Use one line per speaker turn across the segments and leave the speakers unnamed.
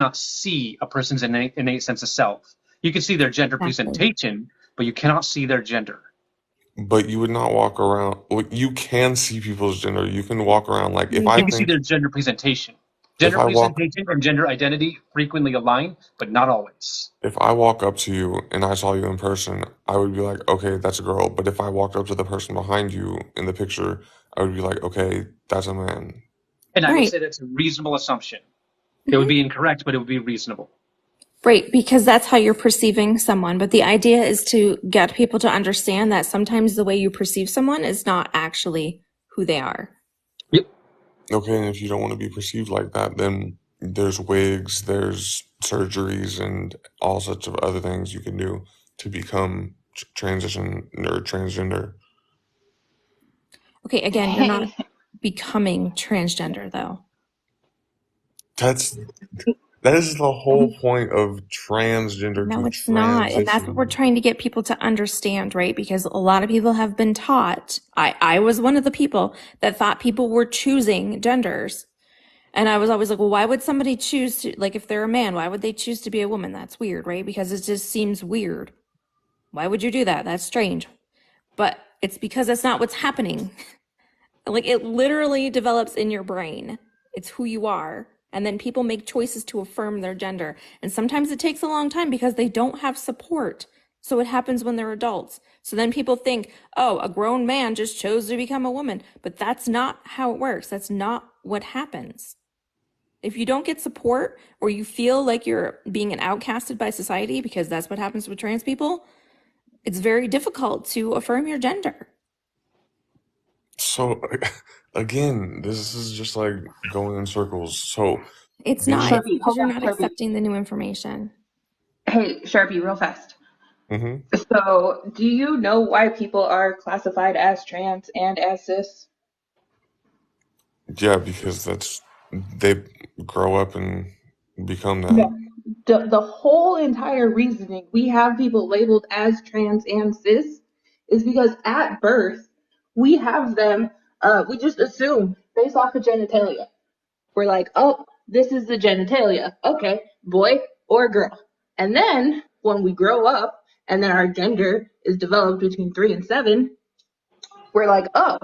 cannot see a person's innate sense of self. You can see their gender
Exactly.
presentation, but you cannot see their gender.
But you would not walk around. Like, you can see people's gender. You can walk around like if
You
I
You can see
can.
think
their gender presentation.
if
Gender
I walk
presentation and gender identity frequently align, but not always.
if I walk up to you and I saw you in person, I would be like, okay, that's a girl. But if I walked up to the person behind you in the picture, I would be like, okay, that's a man.
And I would
Right.
say that's a reasonable assumption. It would
Mhm.
be incorrect, but it would be reasonable.
Right, because that's how you're perceiving someone. But the idea is to get people to understand that sometimes the way you perceive someone is not actually who they are.
Yep.
Okay, and if you don't want to be perceived like that, then there's wigs, there's surgeries, and all sorts of other things you can do to become transition or transgender.
Okay, again, you're not
Hey,
becoming transgender though.
That's that is the whole point of transgender
No,
to
it's not. And that's what we're
transition.
trying to get people to understand, right? Because a lot of people have been taught. I was one of the people that thought people were choosing genders. And I was always like, well, why would somebody choose to, like, if they're a man, why would they choose to be a woman? That's weird, right? Because it just seems weird. Why would you do that? That's strange. But it's because that's not what's happening. Like, it literally develops in your brain. It's who you are. And then people make choices to affirm their gender. And sometimes it takes a long time because they don't have support. So it happens when they're adults. So then people think, oh, a grown man just chose to become a woman. But that's not how it works. That's not what happens. If you don't get support or you feel like you're being an outcasted by society, because that's what happens with trans people, it's very difficult to affirm your gender.
So again, this is just like going in circles. So
It's not.
being
It's
Sharpie,
because
hold
you're
on,
not
Sharpie.
accepting the new information.
Hey, Sharpie, real fast.
hmm
So, do you know why people are classified as trans and as cis?
yeah, because that's they grow up and become that.
No. The whole entire reasoning we have people labeled as trans and cis is because at birth, we have them, we just assume based off of genitalia. We're like, oh, this is the genitalia. Okay, boy or girl. And then when we grow up and then our gender is developed between 3 and 7, we're like, oh,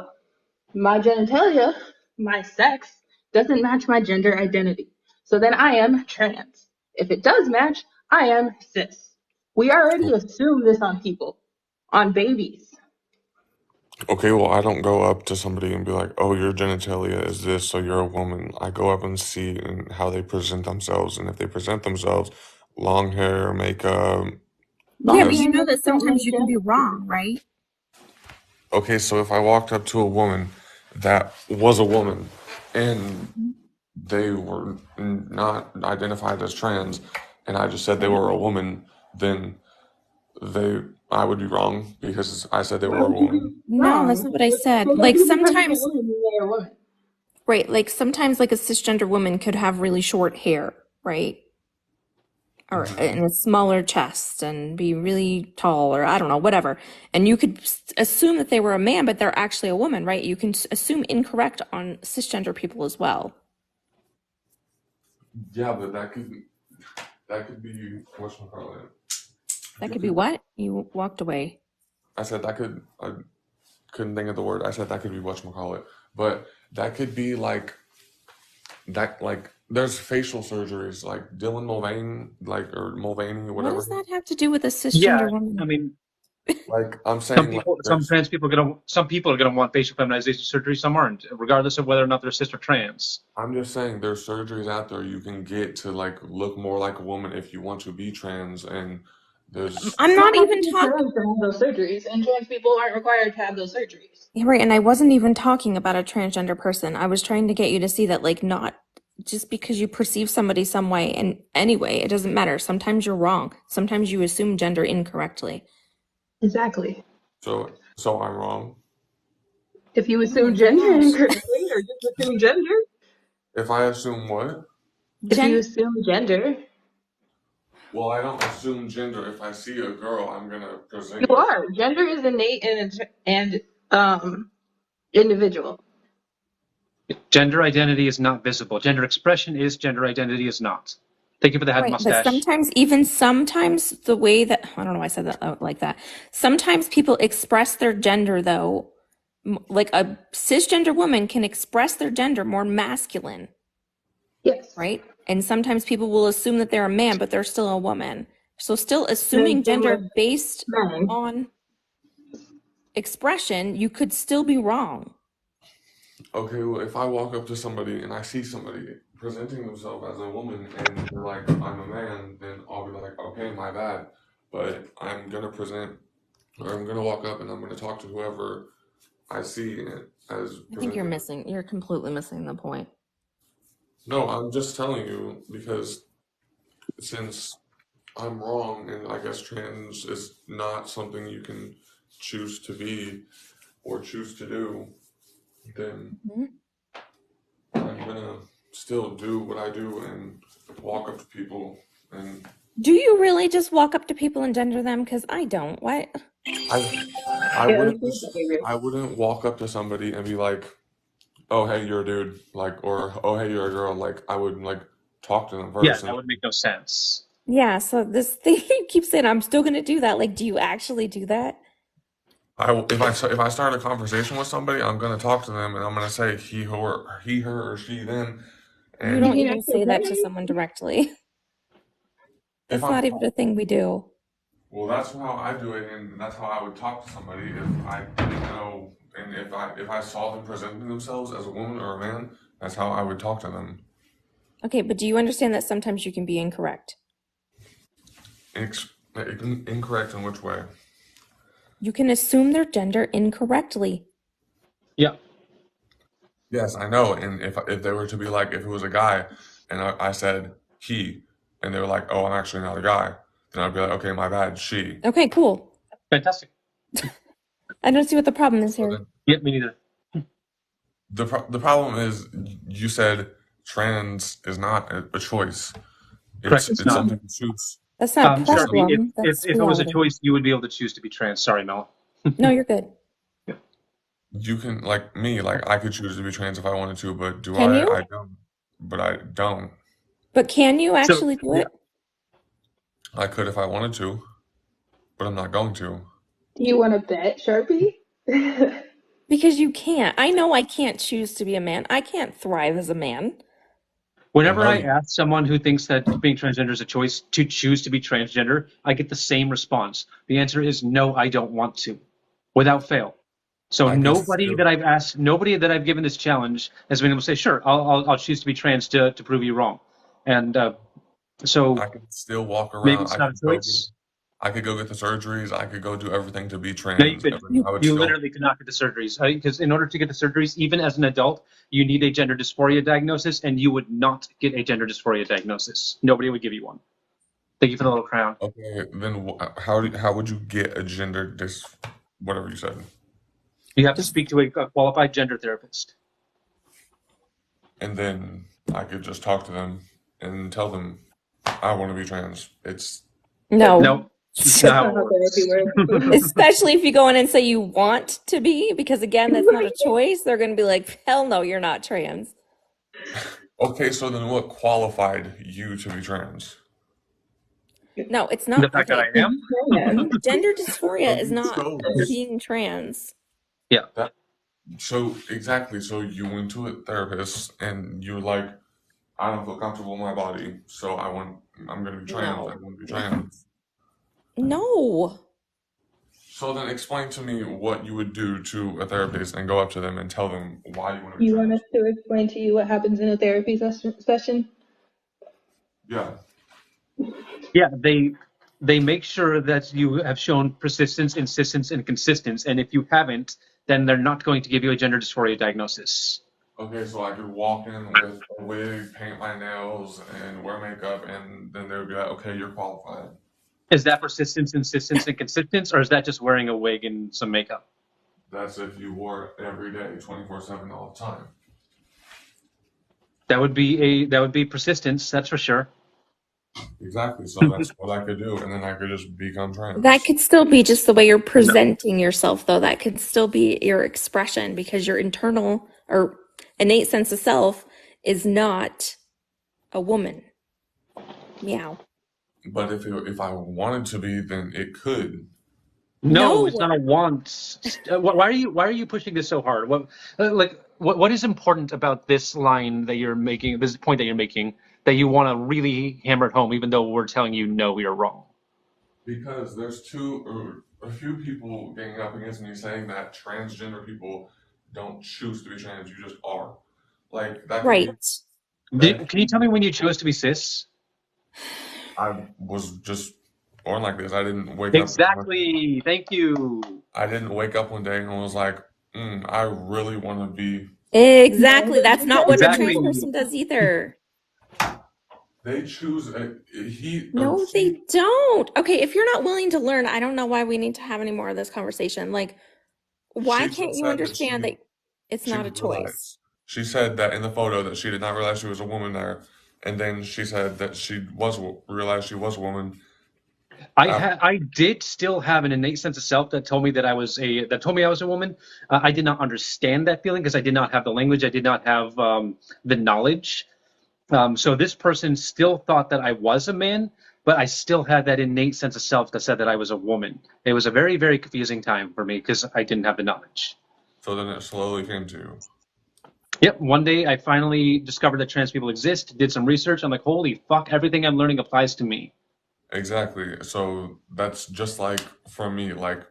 my genitalia, my sex, doesn't match my gender identity. So then I am trans. If it does match, I am cis. We already assume this on people, on babies.
Okay, well, I don't go up to somebody and be like, "Oh, your genitalia is this, so you're a woman." I go up and see and how they present themselves, and if they present themselves long hair, makeup,
Yeah,
Long
but you
just
know
hair
that
don't
sometimes
make
you can be
gender.
wrong, right?
okay. So if I walked up to a woman that was a woman and they were not identified as trans, and I just said they
Right.
were a woman, then they I would be wrong because I said they
Why
were a
would you be
woman.
No, that's
wrong?
not what I said.
Because
Like
just because you're a
sometimes,
woman, you're a woman.
right, like sometimes like a cisgender woman could have really short hair, right? Or
hmm
and a smaller chest and be really tall or I don't know, whatever. And you could assume that they were a man, but they're actually a woman, right? You can assume incorrect on cisgender people as well.
Yeah, but that could be whatchamacallit.
That
You
could be
could.
what? You walked away.
I said that could. I couldn't think of the word. I said that could be whatchamacallit, but that could be like that. Like there's facial surgeries, like Dylan Mulvaney, like or Mulvaney or
What does
whatever.
that have to do with a
Yeah,
cisgender
I
woman?
mean,
Like I'm saying, like
some
there's.
trans people are gonna, some people are gonna want facial feminization surgery. Some aren't, regardless of whether or not they're cis or trans.
I'm just saying there's surgeries out there you can get to like look more like a woman if you want to be trans, and there's.
I'm
You don't
not
have to
even
be
talking.
trans to have those surgeries, and trans people aren't required to have those surgeries.
Yeah, right, and I wasn't even talking about a transgender person. I was trying to get you to see that, like, not just because you perceive somebody some way, and anyway, it doesn't matter. Sometimes you're wrong. Sometimes you assume gender incorrectly.
Exactly.
So I'm wrong.
If you
Oh my
assume gender
gosh.
incorrectly, or just assume gender,
If I assume what?
if you
Gen
assume gender,
Well, I don't assume gender. If I see a girl, I'm gonna
you
present it.
are. Gender is innate and individual.
Gender identity is not visible. Gender expression is, gender identity is not. Thank you for the head
Right, but
mustache.
sometimes the way that, I don't know why I said that like that. Sometimes people express their gender though, like a cisgender woman can express their gender more masculine,
Yes.
right? And sometimes people will assume that they're a man, but they're still a woman. So still
Same
assuming
thing with
gender based
men.
on expression, you could still be wrong.
Okay, well, if I walk up to somebody and I see somebody presenting themselves as a woman and they're like, I'm a man, then I'll be like, okay, my bad. But I'm gonna present, or I'm gonna walk up and I'm gonna talk to whoever I see as
I think
presenting.
you're completely missing the point.
No, I'm just telling you because since I'm wrong and I guess trans is not something you can choose to be or choose to do, then
Mhm.
I'm gonna still do what I do and walk up to people and
Do you really just walk up to people and gender them? Because I don't. What?
I I
Yeah,
wouldn't
that's
just
behavior.
I wouldn't walk up to somebody and be like, oh hey you're a dude, like, or oh hey you're a girl, like I would like talk to them
Yeah,
first.
that
And
would make no sense.
Yeah, so this thing you keep saying, I'm still gonna do that. Like, do you actually do that?
if I start a conversation with somebody, I'm gonna talk to them and I'm gonna say he her or she them.
You
You
don't
And
mean
even say that to
accidentally?
someone directly.
if
That's
I'm
not even a thing we do.
well, that's how I do it, and that's how I would talk to somebody if I didn't know, and if I saw them presenting themselves as a woman or a man, that's how I would talk to them.
Okay, but do you understand that sometimes you can be incorrect?
Incorrect in which way?
You can assume their gender incorrectly.
Yeah.
Yes, I know. And if they were to be like, if it was a guy, and I said he, and they were like, oh, I'm actually not a guy, then I'd be like, okay, my bad, she.
Okay, cool.
Fantastic.
I don't see what the problem is
So
here.
then
Yeah, me neither.
the problem is, you said trans is not a choice.
Correct. It's
It's
not.
something to choose.
That's not a
It's
Sharpie,
something.
problem. That's
if it was a
reality.
choice, you would be able to choose to be trans. Sorry, Mel.
No, you're good.
You can, like me, like I could choose to be trans if I wanted to, but do
Can
I?
you?
I don't. But I don't.
But can you
So,
actually do
yeah.
it?
I could if I wanted to, but I'm not going to.
Do you want to bet, Sharpie?
Because you can't. I know I can't choose to be a man. I can't thrive as a man.
Well,
Whenever
no,
I ask someone who thinks that being transgender is a choice to choose to be transgender, I get the same response. The answer is no, I don't want to, without fail. So
I could still.
nobody that I've given this challenge has been able to say, sure, I'll choose to be trans to prove you wrong. And so
I could still walk
maybe
around.
it's not a choice.
I could go get the surgeries. I could go do everything to be
No, you
trans.
could.
You
I would
You
still.
literally could not get the surgeries because in order to get the surgeries, even as an adult, you need a gender dysphoria diagnosis, and you would not get a gender dysphoria diagnosis. Nobody would give you one. Thank you for the little crown.
Okay, then how would you get a gender whatever you said?
You have to
just
speak to a qualified gender therapist.
And then I could just talk to them and tell them I want to be trans. It's
That's
no.
No, it's not
that's
how
not
it
how therapy
works.
works.
Especially if you go in and say you want to be, because again, that's not a choice. They're going to be like, hell no, you're not trans.
okay. So then, what qualified you to be trans?
No, it's
The
not.
fact that
Okay.
I am.
Man.
Gender dysphoria is
Okay,
not
so
being trans.
Yeah.
that so exactly. So you went to a therapist and you're like, I don't feel comfortable in my body, so I'm gonna be trans. I
No.
want to be trans.
No.
So then explain to me what you would do to a therapist and go up to them and tell them why you want to be
You want us
trans.
to explain to you what happens in a therapy session?
Yeah.
Yeah, they make sure that you have shown persistence, insistence, and consistency. And if you haven't, then they're not going to give you a gender dysphoria diagnosis.
Okay, so I could walk in with a wig, paint my nails, and wear makeup, and then they would be like, okay, you're qualified.
Is that persistence, insistence, and consistency, or is that just wearing a wig and some makeup?
That's if you wore it every day, 24/7, all the time.
That would be persistence, that's for sure.
Exactly. So that's what I could do, and then I could just become
That
trans.
could still be just the way you're
No.
presenting yourself, though. That could still be your expression because your internal or innate sense of self is not a woman. Meow.
But if I wanted to be, then it could.
No, it's
No.
not a want. Why are you pushing this so hard? What is important about this line that you're making, this point that you're making, that you want to really hammer it home, even though we're telling you no, you're wrong?
Because there's a few people ganging up against me saying that transgender people don't choose to be trans, you just are. Like that could be
Right.
that
Can you tell me when you chose to be cis?
I was just born like this. I didn't wake up.
Exactly. Thank you.
I didn't wake up one day and was like, I really want to be.
Exactly. That's not what a trans
Exactly.
person does either.
They choose he or
No,
she.
they don't. Okay, if you're not willing to learn, I don't know why we need to have any more of this conversation. Like, why
She
can't
just
you
said that
understand that it's
she
not a
didn't
choice?
realize. She said that in the photo that she did not realize she was a woman there, and then she said that she was realized she was a woman.
I did still have an innate sense of self that told me that I was a woman. I did not understand that feeling because I did not have the language. I did not have the knowledge. So this person still thought that I was a man, but I still had that innate sense of self that said that I was a woman. It was a very, very confusing time for me because I didn't have the knowledge.
So then it slowly came to you.
Yep, one day I finally discovered that trans people exist, did some research. I'm like, holy fuck, everything I'm learning applies to me.
Exactly. So that's just like for me. Like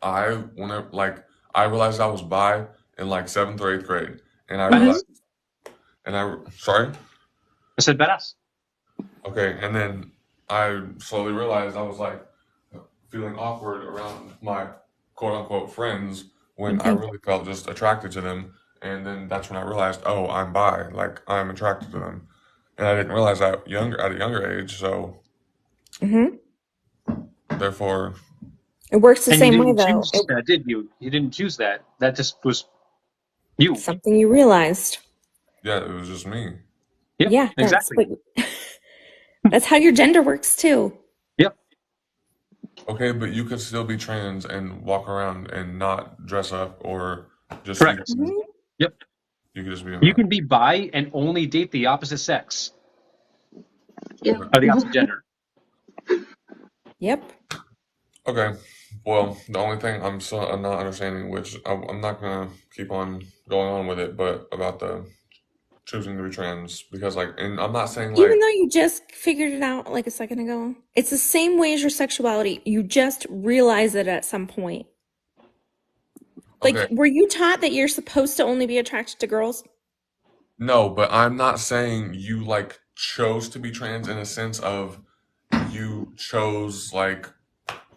I realized I was bi in like seventh or eighth grade, and I
Mm-hmm.
realized,
Badass.
sorry.
I said badass.
Okay, and then I slowly realized I was like feeling awkward around my quote unquote friends when I
Mm-hmm.
really felt just attracted to them. And then that's when I realized, oh, I'm bi, like I'm attracted to them. And I didn't realize that at a younger age, so
Mm-hmm.
therefore,
It works the
And you
same way
didn't
though.
choose that, did you? You didn't choose that. That just was you.
It's something you realized.
yeah, it was just me.
Yep,
Yeah, that's
exactly.
what that's how your gender works too.
Yep,
Okay, but you could still be trans and walk around and not dress up or just
correct.
Mm-hmm.
Yep.
you could just be a
You
man.
can be bi and only date the opposite sex
Yeah.
Okay.
or the opposite gender.
Yep.
Okay. Well, the only thing I'm not understanding, which I'm not gonna keep on going on with it, but about the choosing to be trans, because like, and I'm not saying
Even
like,
though you just figured it out like a second ago, it's the same way as your sexuality. You just realize it at some point.
okay,
Like, were you taught that you're supposed to only be attracted to girls?
no, but I'm not saying you like chose to be trans in a sense of you chose like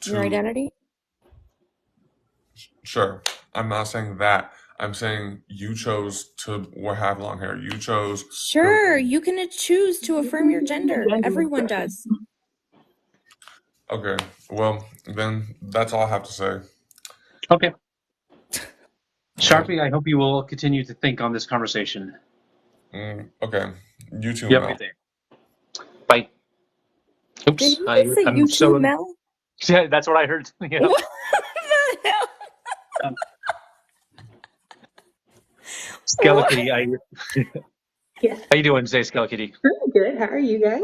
Your
to,
identity?
sure. I'm not saying that. I'm saying you chose to have long hair. You chose to,
Sure, you can choose to affirm your gender. Everyone does.
okay, well, then that's all I have to say.
Okay.
Okay.
Sharpie, I hope you will continue to think on this conversation.
Okay. You too,
You have a
Mel.
good day. Bye.
Did
Oops.
you just say
I'm
you too,
so.
Mel?
Yeah, that's what I heard. Yeah.
What the hell?
Um,
What?
Skelikitty,
Yes.
how you doing today, Skelikitty?
Pretty good. How are you guys?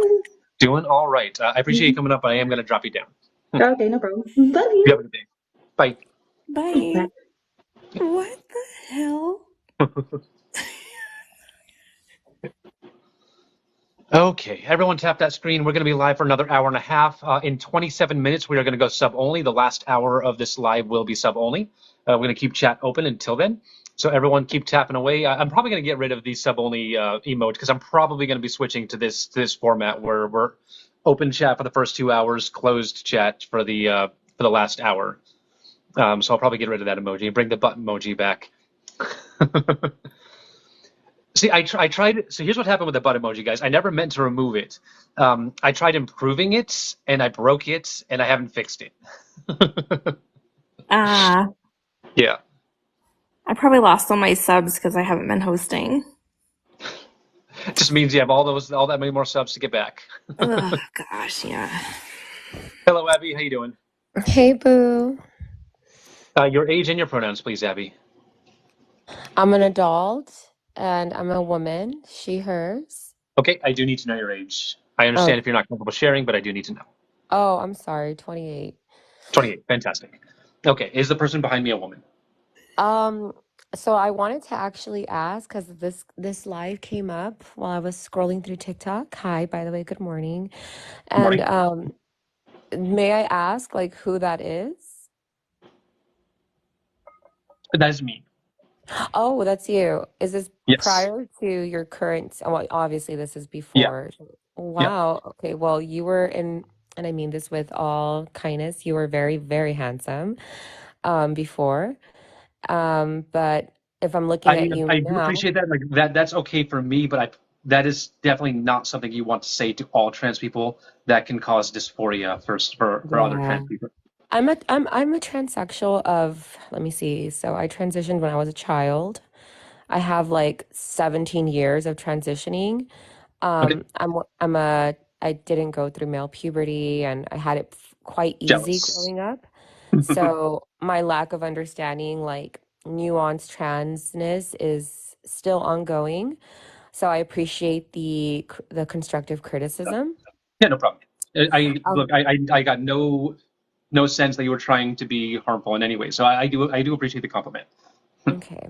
Doing all right. I appreciate you coming up, but I am going to drop you down.
Okay, no problem. Love
You have
you.
a good day. Bye.
Bye. What the hell?
Okay, everyone tap that screen. We're going to be live for another hour and a half. In 27 minutes, we are going to go sub only. The last hour of this live will be sub only. We're going to keep chat open until then. So everyone keep tapping away. I'm probably going to get rid of the sub only emote because I'm probably going to be switching to this format where we're open chat for the first 2 hours, closed chat for the last hour. So I'll probably get rid of that emoji and bring the button emoji back. See, I tried. So here's what happened with the butt emoji, guys. I never meant to remove it. I tried improving it, and I broke it, and I haven't fixed it.
Ah,
Yeah.
I probably lost all my subs because I haven't been hosting.
It just means you have all that many more subs to get back.
Ugh, gosh, yeah.
Hello, Abby. How you doing?
Hey, boo.
Your age and your pronouns, please, Abby.
I'm an adult and I'm a woman, she, hers.
Okay, I do need to know your age. I
Oh,
understand if you're not comfortable sharing, but I do need to know.
oh, I'm sorry, 28.
28. Fantastic. Okay. Is the person behind me a woman?
Um, so I wanted to actually ask because this live came up while I was scrolling through TikTok. Hi, by the way, good morning.
Good
And
morning.
may I ask like who that is?
That is me.
Oh, that's you. Is this
Yes.
prior to your current? Well, obviously this is
Yeah.
before.
Yep.
Wow. Okay. Well, you were in, and I mean this with all kindness, you were very, very handsome before. But if I'm looking at you
I do
now,
appreciate that. Like that's okay for me, but that is definitely not something you want to say to all trans people. That can cause dysphoria for other
yeah.
trans people.
I'm a transsexual of, let me see. So I transitioned when I was a child. I have like 17 years of transitioning.
Okay.
I didn't go through male puberty and I had it quite easy
Jealous.
growing up. So my lack of understanding like nuanced transness is still ongoing. So I appreciate the constructive criticism.
Yeah, no problem. I
Um,
look. I got no sense that you were trying to be harmful in any way. So I do appreciate the compliment.
okay.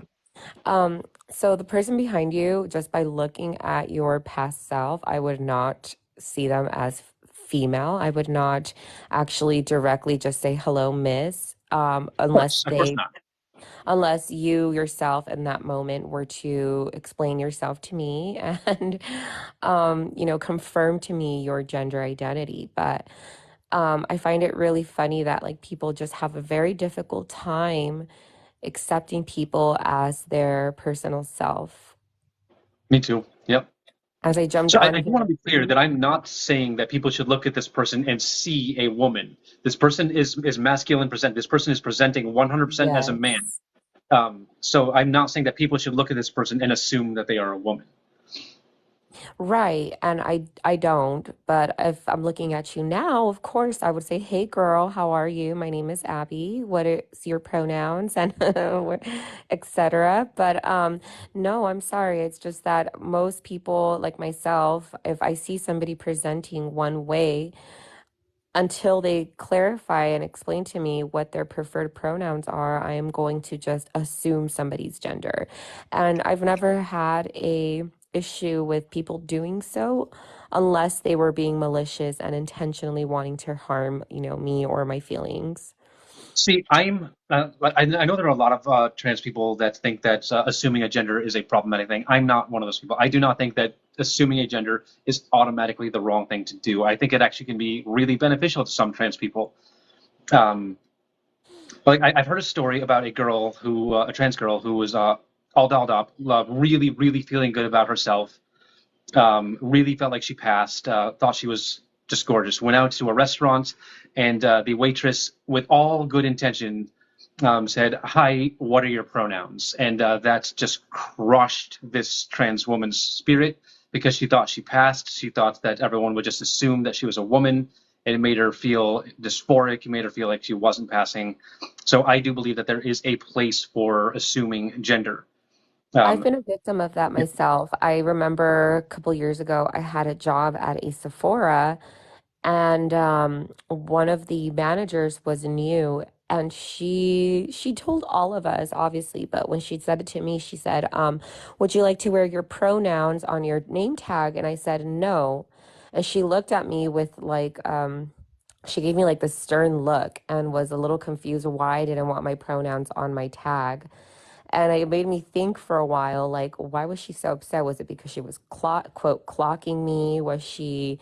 So the person behind you, just by looking at your past self, I would not see them as female. I would not actually directly just say hello, miss,
Of course not.
unless you yourself in that moment were to explain yourself to me and confirm to me your gender identity. But I find it really funny that like people just have a very difficult time accepting people as their personal self.
Me too. Yep.
As I jumped
So
on
I do want
here,
to be clear that I'm not saying that people should look at this person and see a woman. This person is masculine present. This person is presenting 100% as a man.
yes.
So I'm not saying that people should look at this person and assume that they are a woman.
Right. And I don't, but if I'm looking at you now, of course I would say, "Hey girl, how are you? My name is Abby. What is your pronouns?" and etc. But no, I'm sorry. It's just that most people like myself, if I see somebody presenting one way, until they clarify and explain to me what their preferred pronouns are, I am going to just assume somebody's gender. And I've never had a issue with people doing so unless they were being malicious and intentionally wanting to harm, me or my feelings.
See, I know there are a lot of trans people that think that assuming a gender is a problematic thing. I'm not one of those people. I do not think that assuming a gender is automatically the wrong thing to do. I think it actually can be really beneficial to some trans people. Um, like I've heard a story about a trans girl who was all dolled up, really, really feeling good about herself, really felt like she passed, thought she was just gorgeous. Went out to a restaurant, and the waitress, with all good intention, said, "Hi, what are your pronouns?" And that just crushed this trans woman's spirit because she thought she passed. She thought that everyone would just assume that she was a woman. And it made her feel dysphoric. It made her feel like she wasn't passing. So I do believe that there is a place for assuming gender.
I've
Um,
been a victim of that
yeah.
myself. I remember a couple years ago, I had a job at a Sephora. And one of the managers was new, and she told all of us, obviously, but when she said it to me, she said, "Would you like to wear your pronouns on your name tag?" And I said, "No." And she looked at me with like, she gave me like this stern look and was a little confused why I didn't want my pronouns on my tag. And it made me think for a while, like, why was she so upset? Was it because she was quote clocking me? Was she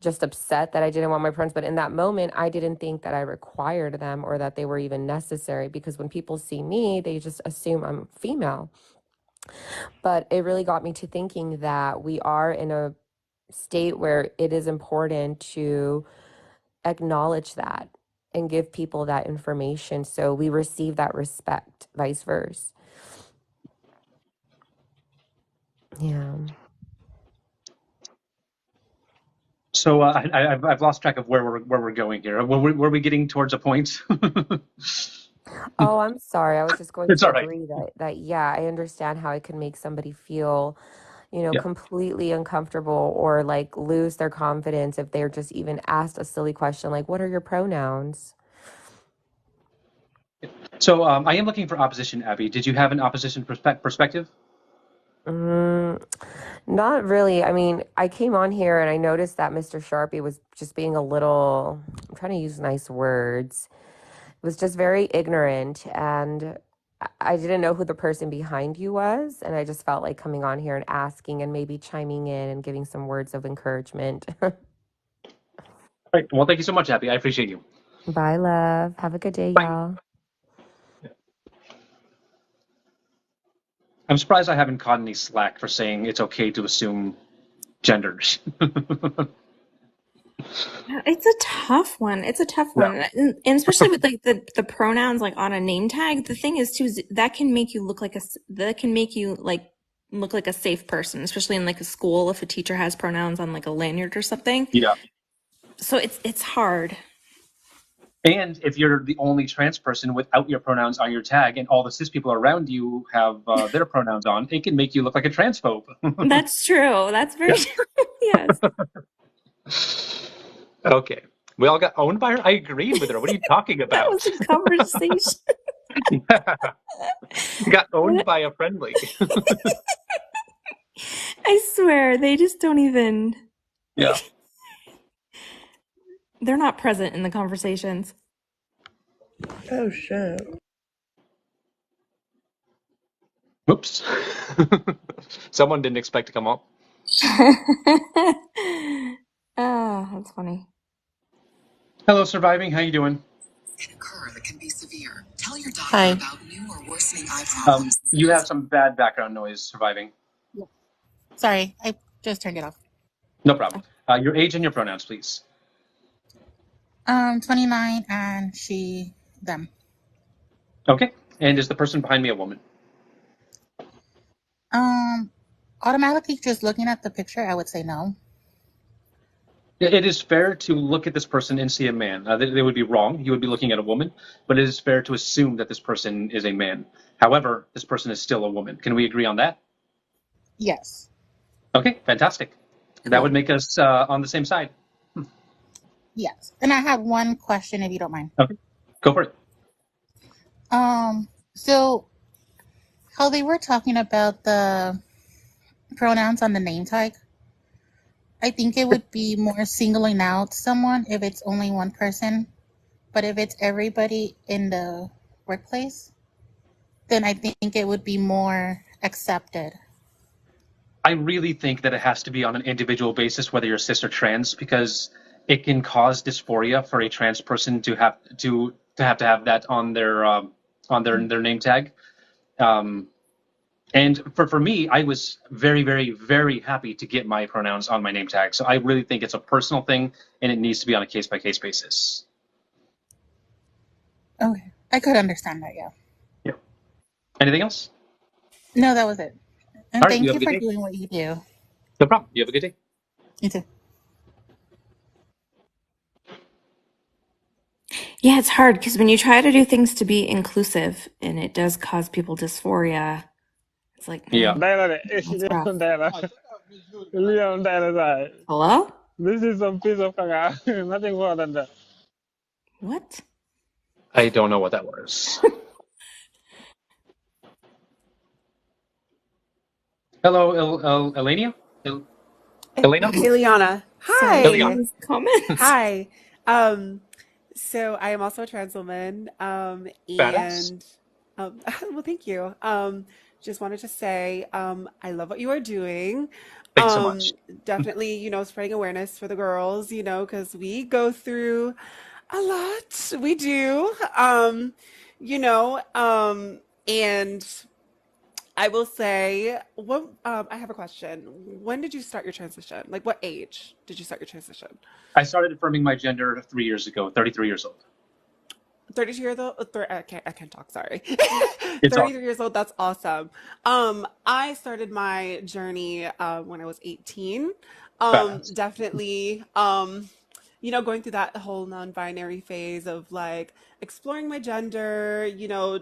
just upset that I didn't want my pronouns? But in that moment, I didn't think that I required them or that they were even necessary because when people see me, they just assume I'm female. But it really got me to thinking that we are in a state where it is important to acknowledge that and give people that information so we receive that respect, vice versa. Yeah.
So I've lost track of where we're going here. Were we getting towards a point?
Oh, I'm sorry. I was just going
It's
to
all right.
agree that yeah, I understand how it can make somebody feel,
Yeah.
completely uncomfortable or like lose their confidence if they're just even asked a silly question like, what are your pronouns?
So I am looking for opposition, Abby. Did you have an opposition perspective?
Mm, not really. I mean, I came on here and I noticed that Mr. Sharpie was just being a little, I'm trying to use nice words, was just very ignorant, and I didn't know who the person behind you was, and I just felt like coming on here and asking and maybe chiming in and giving some words of encouragement.
All right. Well, thank you so much, Abby. I appreciate you.
Bye, love. Have a good day,
Bye.
y'all.
I'm surprised I haven't caught any slack for saying it's okay to assume genders.
It's a tough one. It's a tough
Yeah.
one. And especially with like the pronouns like on a name tag. The thing is too, is that can make you look like that can make you like look like a safe person, especially in like a school if a teacher has pronouns on like a lanyard or something.
Yeah.
So it's hard.
And if you're the only trans person without your pronouns on your tag and all the cis people around you have their pronouns on, it can make you look like a transphobe.
That's true. That's very
Yeah.
true. Yes.
Okay. We all got owned by her? I agreed with her. What are you talking
That was
about?
a conversation.
You got owned by a friendly.
I swear, they just don't even
Yeah.
they're not present in the conversations.
Oh shit.
Oops. Someone didn't expect to come up.
Ah, that's funny.
Hello, surviving. How you doing?
Can occur that can be severe. Tell your doctor
Hi.
about new or worsening eye problems.
You have some bad background noise, surviving.
Sorry, I just turned it off.
No problem. Your age and your pronouns, please.
29 and she, them.
Okay. And is the person behind me a woman?
Automatically just looking at the picture, I would say no.
It is fair to look at this person and see a man. They would be wrong. You would be looking at a woman, but it is fair to assume that this person is a man. However, this person is still a woman. Can we agree on that?
Yes.
Okay, fantastic. That
Cool.
would make us on the same side.
Yes. And I have one question if you don't mind.
Okay, go for it.
So how they were talking about the pronouns on the name tag, I think it would be more singling out someone if it's only one person. But if it's everybody in the workplace, then I think it would be more accepted.
I really think that it has to be on an individual basis, whether you're cis or trans, because it can cause dysphoria for a trans person to have that on their name tag. And for me, I was very, very, very happy to get my pronouns on my name tag. So I really think it's a personal thing, and it needs to be on a case by case basis.
Okay. I could understand that, yeah.
Yeah. Anything else?
No, that was it. And
All right. You
thank
have a
you
good
for
day.
doing what you do.
No problem. You have a good day.
You too.
Yeah, it's hard because when you try to do things to be inclusive and it does cause people dysphoria, it's like,
Yeah.
that's rough. Hello?
This is some piece of caca. Nothing more than that.
What?
I don't know what that was. Hello, Elenia? Elena?
Ileana.
Sorry for
Eliana.
Hi.
those comments.
Hi. Um, so I am also a trans woman.
Badass.
And well, thank you. Just wanted to say, I love what you are doing.
Thanks so much.
Definitely, spreading awareness for the girls, because we go through a lot. We do. And I will say, I have a question. When did you start your transition? Like, what age did you start your transition?
I started affirming my gender 3 years ago, 33 years old.
32 years old? I can't talk, sorry.
It's all
33 years old, that's awesome. I started my journey when I was 18.
badass.
Definitely, going through that whole non-binary phase of like exploring my gender,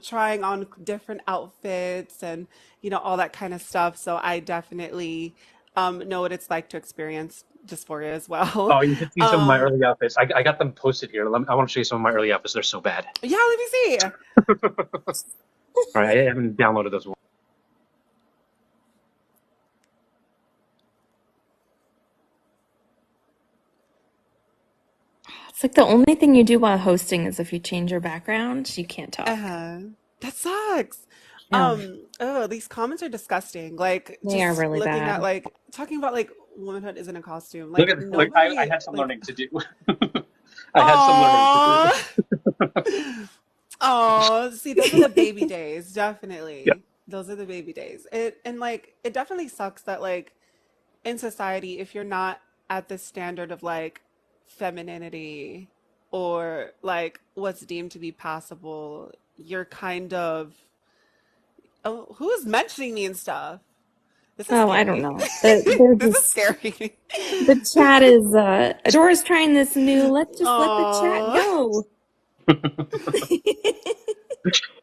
trying on different outfits and, all that kind of stuff. So I definitely know what it's like to experience dysphoria as well.
Oh, you should see some of my early outfits. I got them posted here. I want to show you some of my early outfits. They're so bad.
Yeah, let me see.
All right, I haven't downloaded those.
It's like the only thing you do while hosting is if you change your background, you can't talk.
That sucks.
Yeah,
Oh, these comments are disgusting. Like
they are
just
really
looking at
bad.
like talking about like womanhood isn't a costume.
Look
Like
at look. I
nobody
had some
like
learning to do. I had some learning to do.
Oh, see, those are the baby days,
Yeah.
definitely. Those are the baby days. It definitely sucks that like in society, if you're not at the standard of like femininity or like what's deemed to be passable, you're kind of, oh, who is mentioning me and stuff? This is
Oh, I don't
scary.
know. They're
This is
just
scary.
the chat is Adora's trying this new. Let's just let the chat
Oh,
go.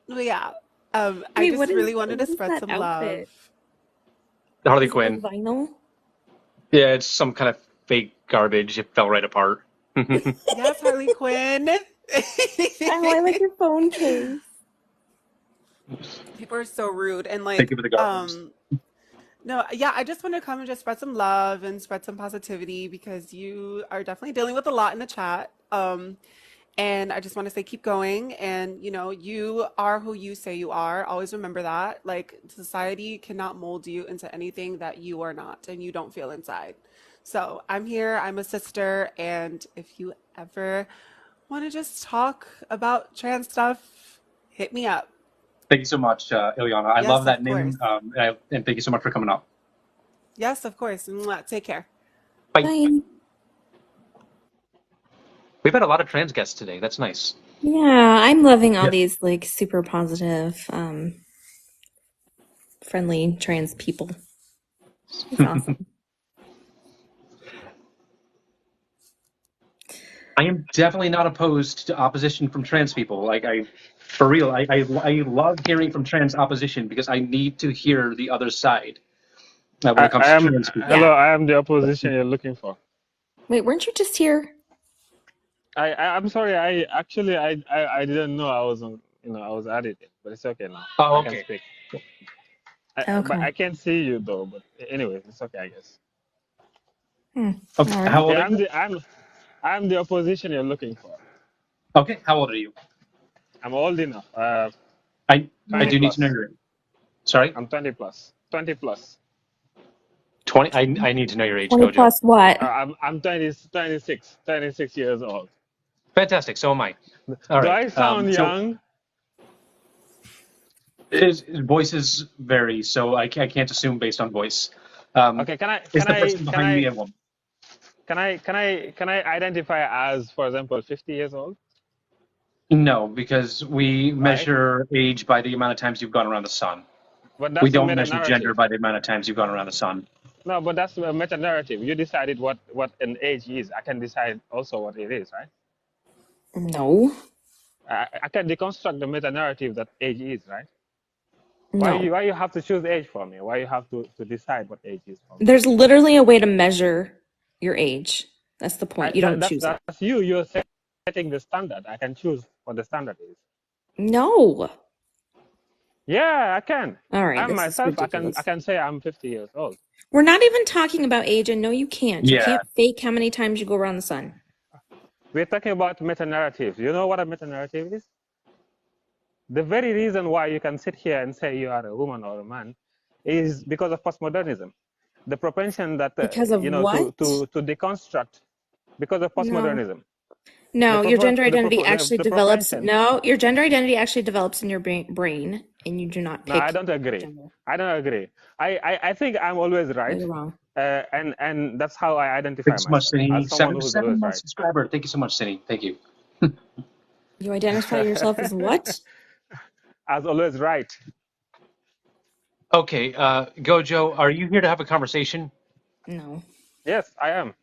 well, yeah. I
Wait,
just really wanted to
what is
spread
that
some love.
outfit?
Harley
Is it like
Quinn.
vinyl?
Yeah, it's some kind of fake garbage. It fell right apart.
Yes, Harley Quinn.
Oh, I like your phone case.
People are so rude and
Thank
like,
you for the garbage.
no, yeah, I just want to come and just spread some love and spread some positivity because you are definitely dealing with a lot in the chat. And I just want to say keep going and you are who you say you are. Always remember that. Like society cannot mold you into anything that you are not and you don't feel inside. So I'm here, I'm a sister, and if you ever want to just talk about trans stuff, hit me up.
Thank you so much, Ilyana. I love
Yes,
that
of course.
name, and thank you so much for coming up.
Yes, of course. Mwah. Take care.
Bye.
Bye.
We've had a lot of trans guests today. That's nice.
Yeah, I'm loving all
Yeah.
these like super positive, friendly trans people. It's awesome.
I am definitely not opposed to opposition from trans people. Like for real, I love hearing from trans opposition because I need to hear the other side when it comes
I
to
am
trans people.
hello.
Yeah.
I am the opposition you're looking for.
Wait, weren't you just here?
I'm sorry. I didn't know I was on. I was added, but it's okay now.
Oh,
I can
okay.
speak. But
Okay.
I can't see you though. But anyway, it's okay, I guess.
All
Okay.
right.
How old
Yeah,
are you?
I'm the opposition you're looking for.
Okay. How old are you?
I'm old enough.
I
20
do need to know
plus.
your age. Sorry?
I'm 20 plus. 20 plus.
20. I need to know your age,
20
Gojo.
plus what?
I'm 26 years old.
Fantastic. So am I. All
Do
right.
I sound
So
young?
voices vary, so I can't assume based on voice.
Okay,
Is the person behind me a woman?
can I identify as, for example, 50 years old?
No, because we
Why?
measure age by the amount of times you've gone around the sun.
But
We
that's a
don't
meta
measure gender
narrative.
by the amount of times you've gone around the sun.
No, but that's a meta narrative. You decided what an age is. I can decide also what it is, right?
No.
I can deconstruct the meta narrative that age is, right?
No.
Why you have to choose age for me? Why you have to decide what age is for me?
There's literally a way to measure your age. That's the point. You don't choose it.
That's you. You're setting the standard. I can choose what the standard is.
No.
Yeah, I can.
All right,
I'm
this is
myself. I
ridiculous.
can say I'm 50 years old.
We're not even talking about age, and no, you can't. You
Yeah.
can't fake how many times you go around the sun.
We're talking about meta narratives. You know what a meta narrative is? The very reason why you can sit here and say you are a woman or a man is because of postmodernism. The propension that
Because of what?
to deconstruct because of
No.
postmodernism.
No, your gender identity
The
develops.
propension.
No, your gender identity actually develops in your brain, and you do not pick.
No, I don't agree.
Gender.
I don't agree. I think I'm always right.
You're wrong.
And that's how I identify
Thank you so much,
myself,
Cindy.
as someone who's
77
always
month
right.
subscriber. Thank you so much, Cindy. Thank you.
You identify yourself as what?
As always right.
Okay, Gojo, are you here to have a conversation?
No.
Yes, I am.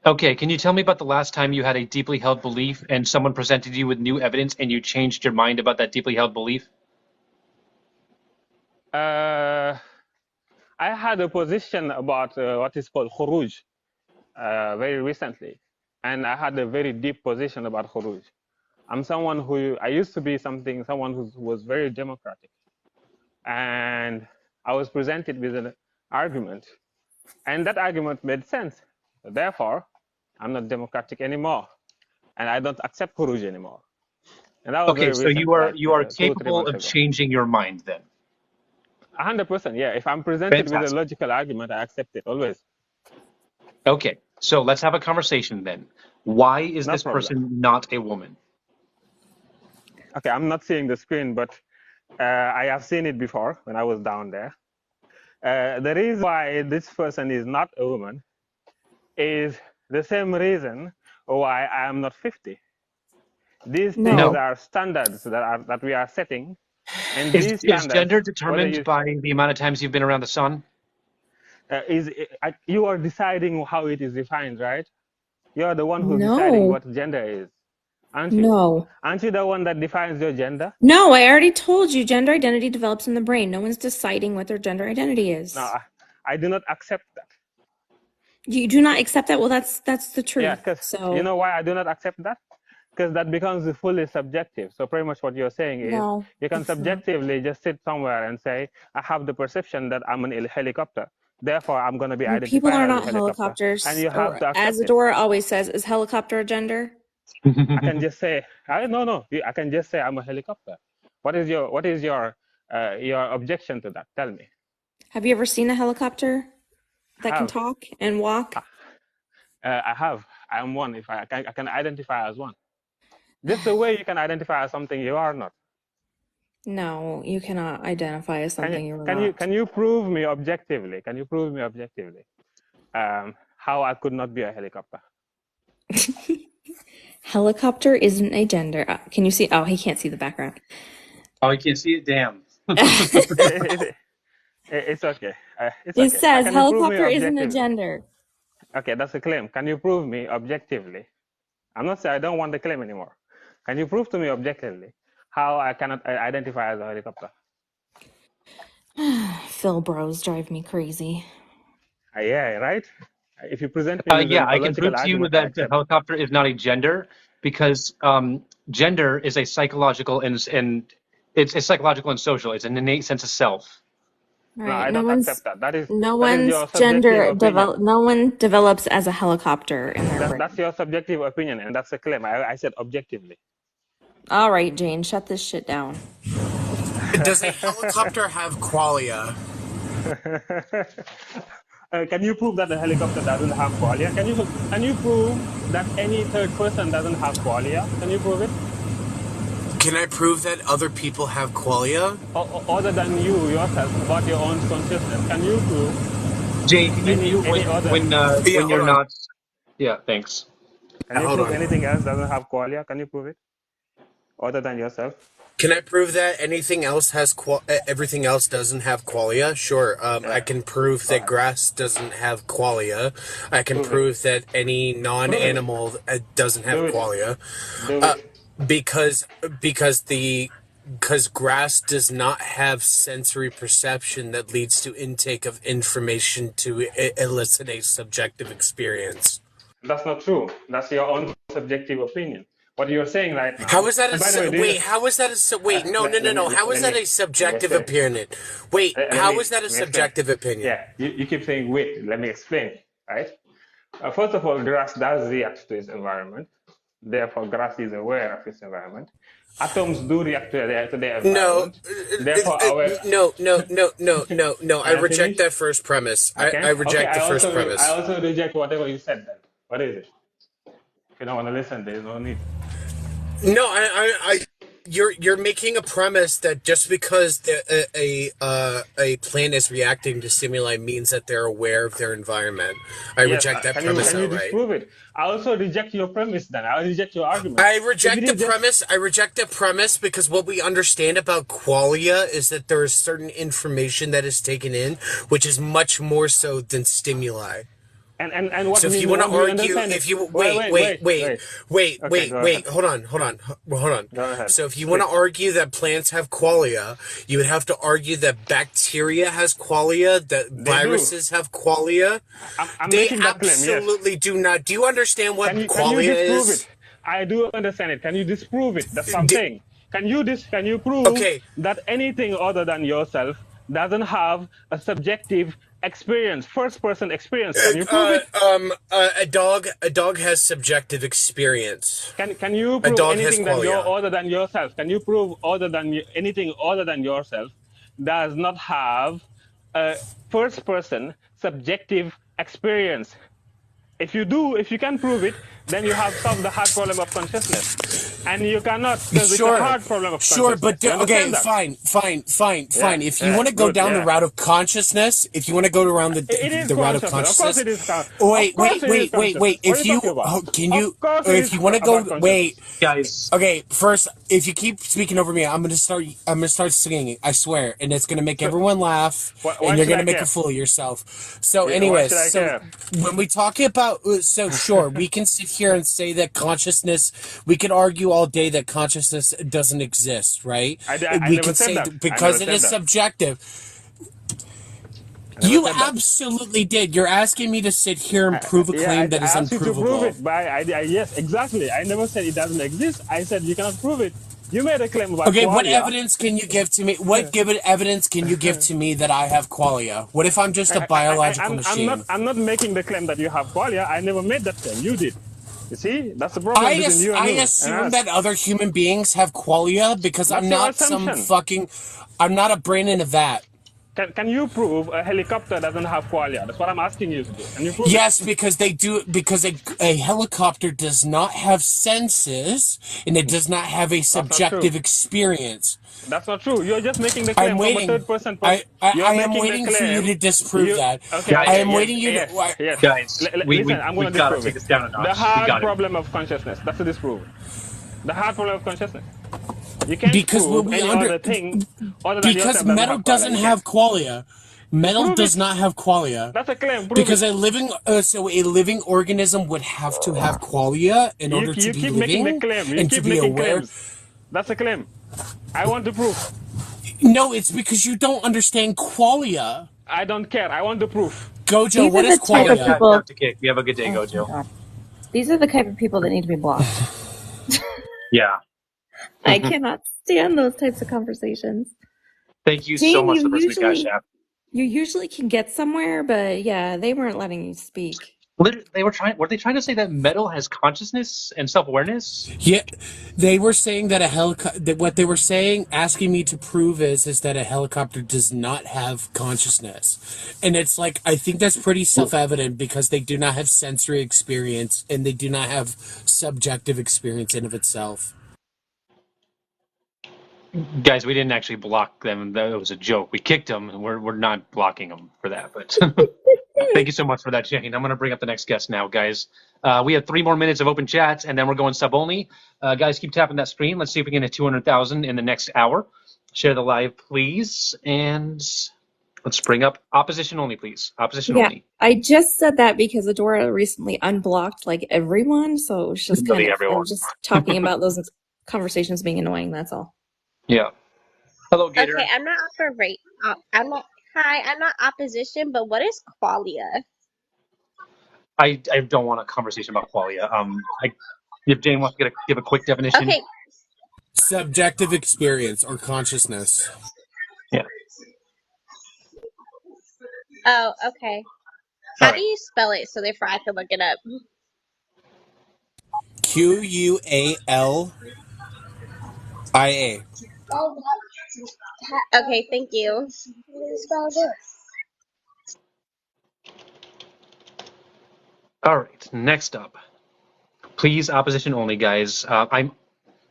Okay, can you tell me about the last time you had a deeply held belief and someone presented you with new evidence and you changed your mind about that deeply held belief?
Uh, I had a position about what is called khuruj very recently, and I had a very deep position about khuruj. I'm someone who I used to be someone who was very democratic, and I was presented with an argument, and that argument made sense. Therefore, I'm not democratic anymore, and I don't accept khuruj anymore. And that was
Okay,
very
so
recent, like
you are
2 or 3
capable
months
of
ago.
changing your mind then.
100%, yeah. If I'm presented with a
Fantastic.
logical argument, I accept it always.
Okay, so let's have a conversation then. Why is
No
this
problem.
person not a woman?
Okay, I'm not seeing the screen, but I have seen it before when I was down there. The reason why this person is not a woman is the same reason why I am not 50. These things
No.
No.
are standards that we are setting, and these
Is
standards,
gender
whether
determined by the amount of times you've been around the sun?
you are deciding how it is defined, right? You are the one who's deciding
No.
what gender is, aren't you?
No.
Aren't you the one that defines your gender?
No, I already told you gender identity develops in the brain. No one's deciding what their gender identity
No,
is.
I do not accept that.
You do not accept that? Well, that's the
Yeah,
truth.
because you
So,
know why I do not accept that? Because that becomes fully subjective. So pretty much what you're saying is
no,
you can
it's not.
subjectively just sit somewhere and say, I have the perception that I'm an helicopter. Therefore, I'm going to be
People are
identified as a
not
helicopter. And
helicopters,
you have
or
to
as
accept it.
Adora always says, is helicopter a gender?
I can just say, no. I can just say I'm a helicopter. What is your objection to that? Tell me.
Have you ever seen a helicopter that can
Have.
talk and walk?
I have. I am one. If I can identify as one. Just the way you can identify as something you are not.
No, you cannot identify as something you're not.
Can you prove me objectively? Can you prove me objectively how I could not be a helicopter?
Helicopter isn't a gender. Can you see? Oh, he can't see the background.
Oh, you can't see it? Damn.
It's okay. It's
It
okay.
says
Can you prove me
helicopter isn't a
objectively?
gender.
Okay, that's a claim. Can you prove me objectively? I'm not saying I don't want the claim anymore. Can you prove to me objectively how I cannot identify as a helicopter?
Phil bros drive me crazy.
Yeah, right? If you present me with
Yeah,
a
I can
logical
prove to you
argument, I
that the
accept it.
helicopter is not a gender because gender is a psychological and it's psychological and social. It's an innate sense of self.
All
No,
right,
I don't accept that.
no
That is
one's
your subjective opinion.
no one develops as a helicopter in their
That's
brain.
your subjective opinion, and that's a claim. I said objectively.
All right, Jane, shut this shit down.
Does a helicopter have qualia?
Can you prove that the helicopter doesn't have qualia? Can you prove that any third person doesn't have qualia? Can you prove it?
Can I prove that other people have qualia?
Other than you yourself about your own consciousness, can you prove
Jay, can you mute
any other?
Yeah,
when
hold
you're
on.
not? Yeah, thanks.
Can
Yeah,
you
hold
prove
on.
anything else doesn't have qualia? Can you prove it other than yourself?
Can I prove that anything else has everything else doesn't have qualia? Sure. I
Yeah,
can prove
go
that
ahead.
grass doesn't have qualia. I can
Prove it.
prove that any
Prove it.
non-animal doesn't have
Do it.
qualia.
Do
Uh,
it.
because because grass does not have sensory perception that leads to intake of information to elicit a subjective experience.
That's not true. That's your own subjective opinion. What you're saying right
How
now.
is that
And by the way, do you?
wait? How is that wait? No, no, no, no. How is that a
Let me
subjective
explain.
opinion? Wait, how is that a
Let me explain.
subjective opinion?
Yeah, you keep saying wait. Let me explain. Right. First of all, grass does react to its environment. Therefore, grass is aware of its environment. Atoms do react to their
No,
environment. Therefore, our
no, no, no, no, no, no. I
can I
reject
finish?
that first premise.
I
I
can. Okay.
reject the first
I
premise.
also reject whatever you said. Then what is it? If you don't want to listen, there is no need.
No, you're making a premise that just because a plant is reacting to stimuli means that they're aware of their environment. I
Yes.
reject that
Can you
premise outright.
disprove it? I also reject your premise. Then I reject your argument.
I
If it
reject the
is just
premise. I reject the premise because what we understand about qualia is that there is certain information that is taken in, which is much more so than stimuli.
And what
So if
we
you want to
know, we
argue,
understand it.
if you
Wait. Okay, go ahead.
hold on.
Go ahead.
So if you want to argue that plants have qualia, you would have to argue that bacteria has qualia, that
They do.
viruses have qualia.
I'm
They
making that claim. Yes.
absolutely do not. Do you understand what
Can you
qualia
disprove
is?
it? I do understand it. Can you disprove it? That's what I'm saying. Can you prove
Okay,
that anything other than yourself doesn't have a subjective experience, first person experience? Can you prove it?
a dog has subjective experience.
Can you
A
prove
dog has
anything that you're
qualia.
other than yourself? Can you prove anything other than yourself does not have a first person subjective experience? If you can prove it, then you have solved the hard problem of consciousness. And you cannot, because it's a hard problem of consciousness.
But
You
okay,
understand that?
fine. If you
Yeah,
want to go
good,
down the
yeah.
route of consciousness, if you want to go around
It is
the route of
consciousness. Of course
consciousness,
it is.
wait.
Of course it is consciousness. What are
If
you
you
talking about?
can you,
Of course
or
it
if
is
you want to go,
about consciousness.
Guys,
Okay, first, if you keep speaking over me, I'm gonna start singing. I swear, and it's gonna make
So,
everyone laugh,
why
and you're
should
gonna
I
make a
care?
fool of yourself. So,
Why
anyways,
should I
so
care?
when we talk about, sure, we can sit here and say that consciousness. We can argue all day that consciousness doesn't exist, right?
I
We
never
can
said
say
that.
that
I never
because it
said
is
that.
subjective.
I never
You
said that.
absolutely did. You're asking me to sit here and prove a claim that
I
is
asked you to prove
unprovable.
it, but yes, exactly. I never said it doesn't exist. I said you cannot prove it. You made a claim about
Okay, what
qualia.
evidence can you give to me? What evidence can you give to me that I have qualia? What if I'm just a biological machine?
I'm not making the claim that you have qualia. I never made that claim. You did. You see, that's the problem between you and
I
me and
assume
us.
that other human beings have qualia because
That's your assumption.
I'm not a brain in a vat.
Can you prove a helicopter doesn't have qualia? That's what I'm asking you to do. Can you prove it?
Yes, because they do. Because a helicopter does not have senses, and it does not have a
That's not true.
subjective experience.
That's not true. You're just making the
I'm
claim from a
waiting.
third person. You're
I am
making the
waiting for you
claim.
to disprove that.
Okay?
guys,
I
Okay?
am
Yes.
waiting you to.
Yes.
guys,
Listen, I'm
we
gonna
gotta
disprove
take
it.
this down a
The
notch. We
hard
got it.
problem of consciousness. That's to disprove it. The hard problem of consciousness. You can't
Because what
prove
we
any
under
other thing other than
because
yourself doesn't
metal
have qualia.
doesn't
You can't.
have qualia. Metal
Prove
does
it.
not have qualia.
That's a claim. Prove
Because
it.
a living organism would have to have qualia in order to
You
be
keep making the
living
claim. You
and to
keep
be
making
aware.
claims. That's a claim. I want the proof.
No, it's because you don't understand qualia.
I don't care. I want the proof.
Gojo,
These
what
are
is
the type of
Guys,
qualia?
we
people.
have to kick. You have a good day,
Oh my
Gojo.
God. These are the type of people that need to be blocked.
Yeah.
I cannot stand those types of conversations.
Thank you so
Jane,
much, the person in Cash App.
you usually can get somewhere, but yeah, they weren't letting you speak.
Literally, were they trying to say that metal has consciousness and self-awareness?
Yeah, they were saying that what they were saying, asking me to prove is that a helicopter does not have consciousness, and it's like I think that's pretty self-evident because they do not have sensory experience and they do not have subjective experience in of itself.
Guys, we didn't actually block them. That was a joke. We kicked them, and we're not blocking them for that. But thank you so much for that, Jane. I'm going to bring up the next guest now, guys. We have 3 more minutes of open chats, and then we're going sub only. Guys, keep tapping that screen. Let's see if we can hit 200,000 in the next hour. Share the live, please, and let's bring up opposition only, please. Opposition
Yeah,
only.
I just said that because Adora recently unblocked like everyone, so it was just
Literally
I
everyone.
was just talking about those conversations being annoying. That's all.
Yeah. Hello, Gator.
Okay, I'm not I'm not. Hi, I'm not opposition, but what is qualia?
I don't want a conversation about qualia. If Jane wants to give a quick definition.
Okay.
Subjective experience or consciousness.
Yeah.
Oh, okay. How
All
do
right.
you spell it so therefore I can look it up?
QUALIA.
Okay, thank you. Spell this.
All right. Next up, please opposition only, guys.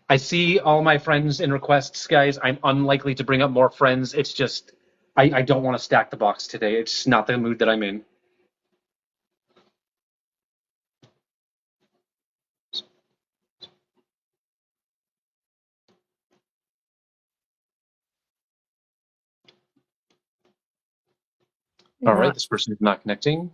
I see all my friends in requests, guys. I'm unlikely to bring up more friends. It's just I don't want to stack the box today. It's not the mood that I'm in. All right, this person is not connecting.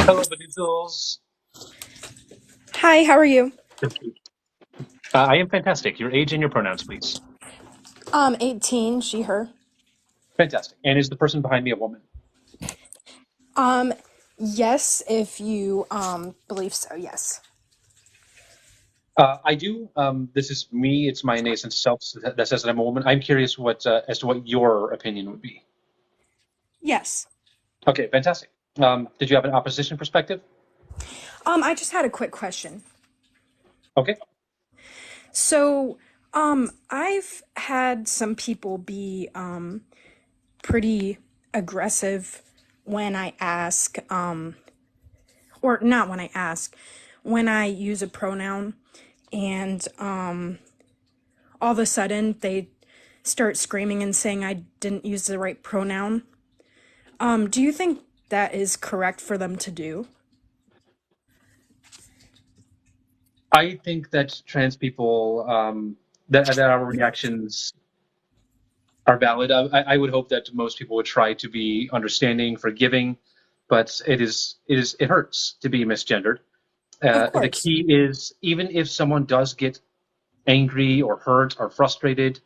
Hello, Bedoozles.
Hi, how are you?
I am fantastic. Your age and your pronouns, please.
18, she, her.
Fantastic. And is the person behind me a woman?
Um, yes, if you believe so, yes.
I do. This is me. It's my nascent self that says that I'm a woman. I'm curious what as to what your opinion would be.
Yes.
Okay, fantastic. Did you have an opposition perspective?
I just had a quick question.
Okay.
So, I've had some people be pretty aggressive when I ask, or not when I ask, when I use a pronoun, and all of a sudden they start screaming and saying I didn't use the right pronoun. Do you think that is correct for them to do?
I think that trans people that our reactions are valid. I would hope that most people would try to be understanding, forgiving, but it hurts to be misgendered.
Of
The
course.
key is even if someone does get angry or hurt or frustrated,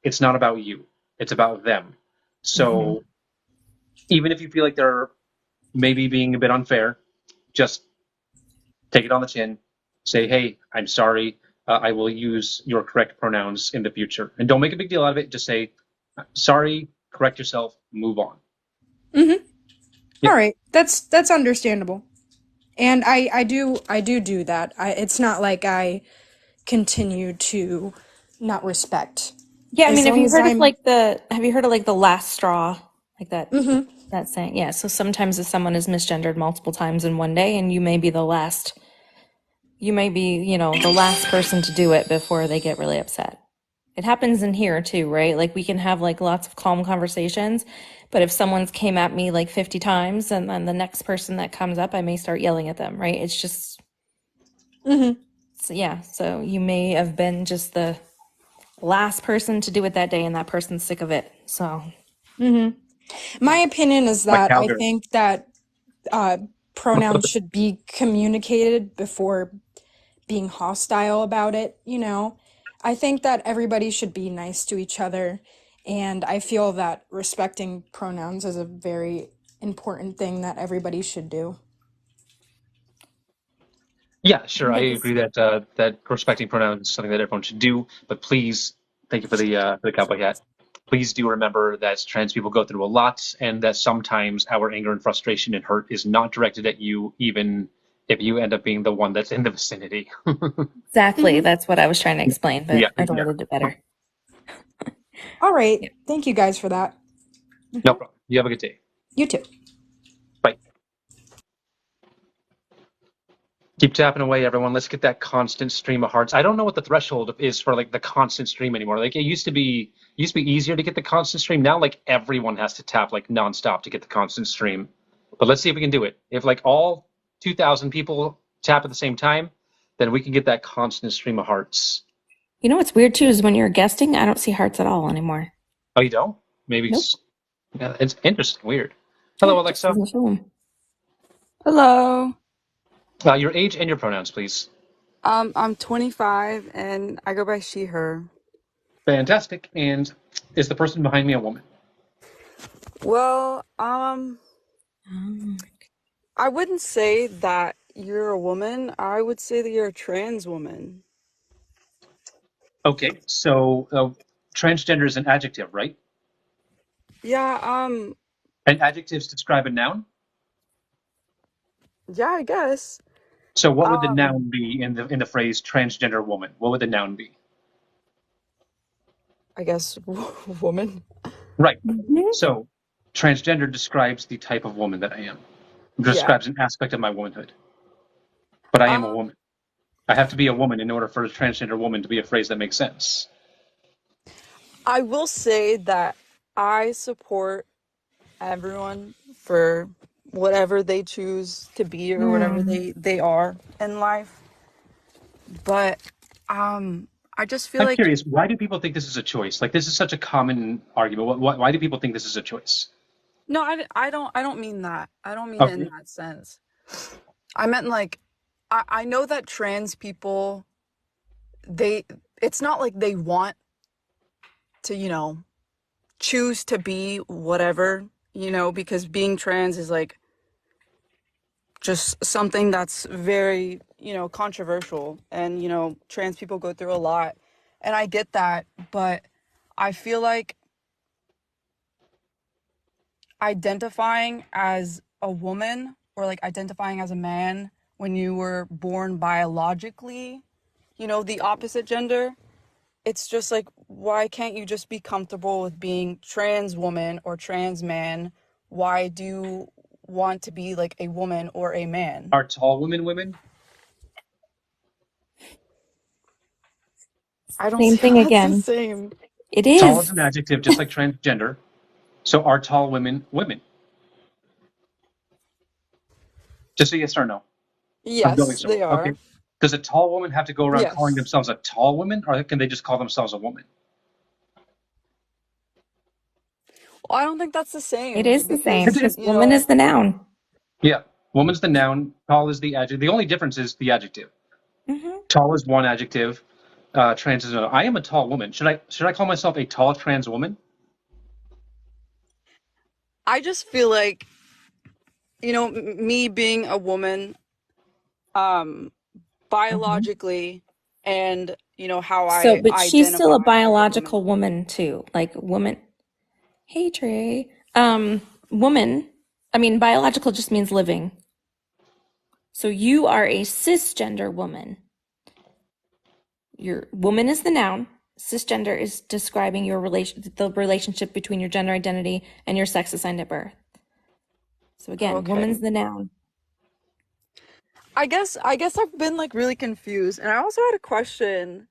it's not about you. It's about them. So even if you feel like they're maybe being a bit unfair, just take it on the chin. Say, hey, I'm sorry. I will use your correct pronouns in the future. And don't make a big deal out of it. Just say, sorry, correct yourself, move on.
All
Yep.
right. That's understandable. And I do that. It's not like I continue to not respect.
Yeah, I
As
mean,
long as I'm
have you heard of like the last straw, like that saying? Yeah, so sometimes if someone is misgendered multiple times in one day and you may be, the last person to do it before they get really upset. It happens in here too, right? Like we can have like lots of calm conversations, but if someone's came at me like 50 times and then the next person that comes up, I may start yelling at them, right? It's just so, yeah, so you may have been just the last person to do it that day and that person's sick of it. So,
my opinion is
Like
that I
cowgirl.
think that pronouns should be communicated before being hostile about it. I think that everybody should be nice to each other, and I feel that respecting pronouns is a very important thing that everybody should do.
Yeah, sure. I
yes.
agree that that respecting pronouns is something that everyone should do. But please, thank you for the cowboy hat. Please do remember that trans people go through a lot, and that sometimes our anger and frustration and hurt is not directed at you, even if you end up being the one that's in the vicinity.
Exactly. That's what I was trying to explain,
Yeah,
but I
yeah.
did it better.
All right.
Yeah.
Thank you guys for that.
No problem. You have a good day.
You too.
Bye. Keep tapping away, everyone. Let's get that constant stream of hearts. I don't know what the threshold is for like the constant stream anymore. Like it used to be easier to get the constant stream. Now like everyone has to tap like nonstop to get the constant stream. But let's see if we can do it. If like all 2,000 people tap at the same time, then we can get that constant stream of hearts.
You know what's weird too is when you're guesting, I don't see hearts at all anymore.
Oh, you don't? Maybe
Nope.
yeah, it's interesting. Weird.
Yeah,
Hello,
it just
Alexa.
doesn't show 'em.
Hello.
Your age and your pronouns, please.
I'm 25 and I go by she, her.
Fantastic. And is the person behind me a woman?
Well,
Um,
I wouldn't say that you're a woman. I would say that you're a trans woman.
Okay, so transgender is an adjective, right?
Yeah,
And adjectives describe a noun.
yeah, I guess.
So what would the
Um,
noun be in the phrase transgender woman? What would the noun be?
I guess woman.
Right.
mhm.
So transgender describes the type of woman that I am. It
Yeah.
describes an aspect of my womanhood. But I am a
Um,
woman. I have to be a woman in order for a transgender woman to be a phrase that makes sense.
I will say that I support everyone for whatever they choose to be or whatever they are in life. But I just feel
I'm
like
curious, why do people think this is a choice? Like this is such a common argument. Why do people think this is a choice?
no, I don't mean that. I don't mean it in
Okay.
that sense. I meant like I know that trans people, it's not like they want to, choose to be whatever, because being trans is like just something that's very, controversial, and trans people go through a lot, and I get that, but I feel like identifying as a woman or like identifying as a man when you were born biologically, the opposite gender, it's just like, why can't you just be comfortable with being trans woman or trans man? Why do you want to be like a woman or a man?
Are tall women women?
I don't
Same
see
thing
how that's the
again.
same.
It
Tall is
is.
an adjective, just like transgender. So are tall women women? Just a yes or no. I'm going
Yes, they
somewhere. Okay.
are.
Does a tall woman have to go around calling
Yes.
themselves a tall woman, or can they just call themselves a woman?
Well, I don't think that's the
It
same
is the same
It
because,
is.
because woman is the noun.
Yeah. Woman's the noun, tall is the adjective. The only difference is the adjective.
Hmm.
Tall is one adjective, trans is another. I am a tall woman. Should I call myself a tall trans woman?
I just feel like, me being a woman, um,
Hmm.
biologically, and, how
So,
I
but she's still a
identify as a woman.
biological woman too. Like woman. Hey Trey. Woman. I mean, biological just means living. So you are a cisgender woman. Your woman is the noun. Cisgender is describing the relationship between your gender identity and your sex assigned at birth. So again,
Okay.
woman's the noun.
I guess I've been like really confused. And I also had a question.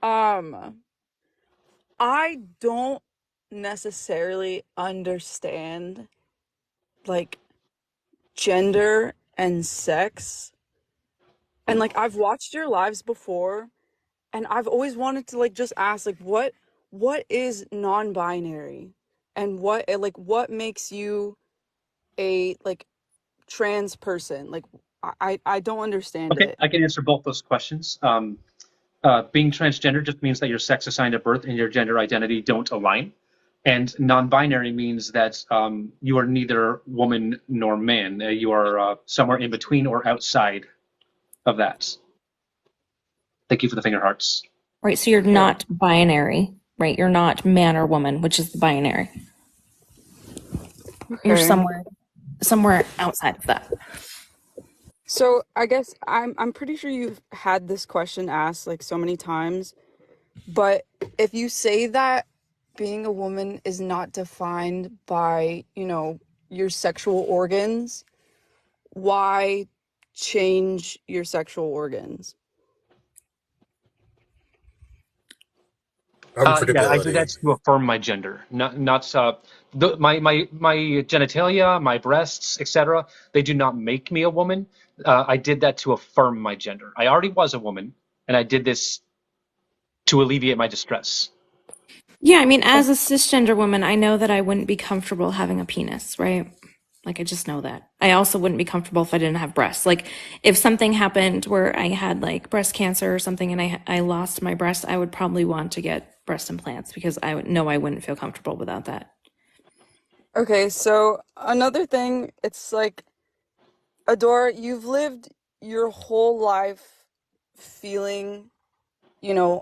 Um, I don't necessarily understand like gender and sex. And like I've watched your lives before, and I've always wanted to like just ask like what is non-binary, and what makes you a like trans person? Like I don't understand
Okay,
it.
I can answer both those questions. Being transgender just means that your sex assigned at birth and your gender identity don't align. And non-binary means that you are neither woman nor man. You are somewhere in between or outside of that. Thank you for the finger hearts.
Right. So you're
Okay.
not binary, right? You're not man or woman, which is the binary. You're
Okay.
somewhere outside of that.
So I guess I'm pretty sure you've had this question asked like so many times, but if you say that being a woman is not defined by, your sexual organs, why change your sexual organs?
Yeah, I did
Comfortability.
that to affirm my gender, not my genitalia, my breasts, etc. They do not make me a woman. I did that to affirm my gender. I already was a woman, and I did this to alleviate my distress.
Yeah, I mean, as a cisgender woman, I know that I wouldn't be comfortable having a penis, right? Like, I just know that. I also wouldn't be comfortable if I didn't have breasts. Like, if something happened where I had like breast cancer or something and I lost my breast, I would probably want to get breast implants because I would know I wouldn't feel comfortable without that.
Okay, so another thing, it's like, Adora, you've lived your whole life feeling,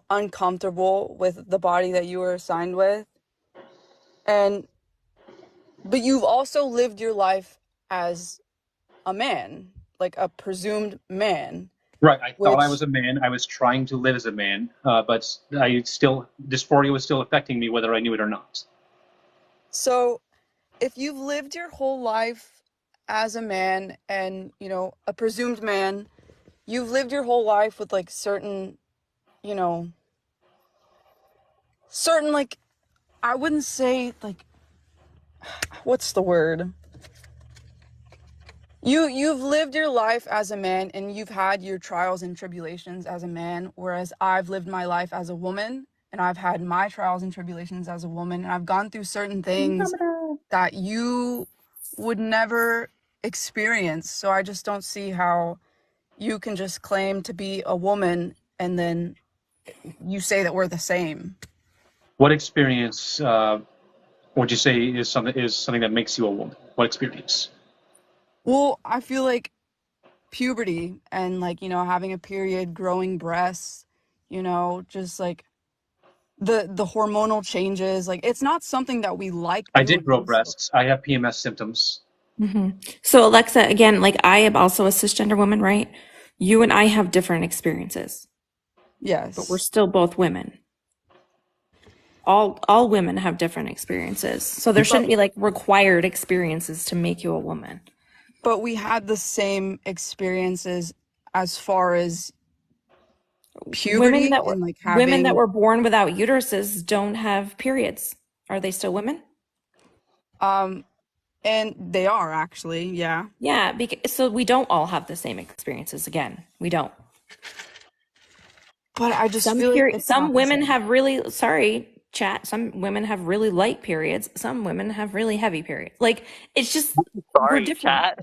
uncomfortable with the body that you were assigned with. And but you've also lived your life as a man, like a presumed man,
Right. I thought I was
which
a man. I was trying to live as a man, but dysphoria was still affecting me whether I knew it or not.
so if you've lived your whole life as a man and, a presumed man, you've lived your whole life with like you know, certain like I wouldn't say like what's the word? You've lived your life as a man and you've had your trials and tribulations as a man, whereas I've lived my life as a woman and I've had my trials and tribulations as a woman, and I've gone through certain things that you would never. experience. So I just don't see how you can just claim to be a woman and then you say that we're the same.
What experience would you say is something that makes you a woman? What experience?
Well, I feel like puberty and like, you know, having a period, growing breasts, you know, just like the hormonal changes, like it's not something that we like
I did grow
doing. So
breasts. I have PMS symptoms.
So Alexa, again, like I am also a cisgender woman, right? You and I have different experiences, but we're
yes.
still both women. All women have different experiences. So there shouldn't be like required experiences to make you a woman.
But we had the same experiences as far as puberty and like
Women that
having
were born without uteruses don't have periods. Are they still women?
and they are actually, yeah.
Yeah, so we don't all have the same experiences again. We don't.
But I just feel like it's
Some
not the
women
same.
have really, sorry, chat, some women have really light periods. Some women have really heavy periods. Like, it's just, we're
Sorry,
different.
chat.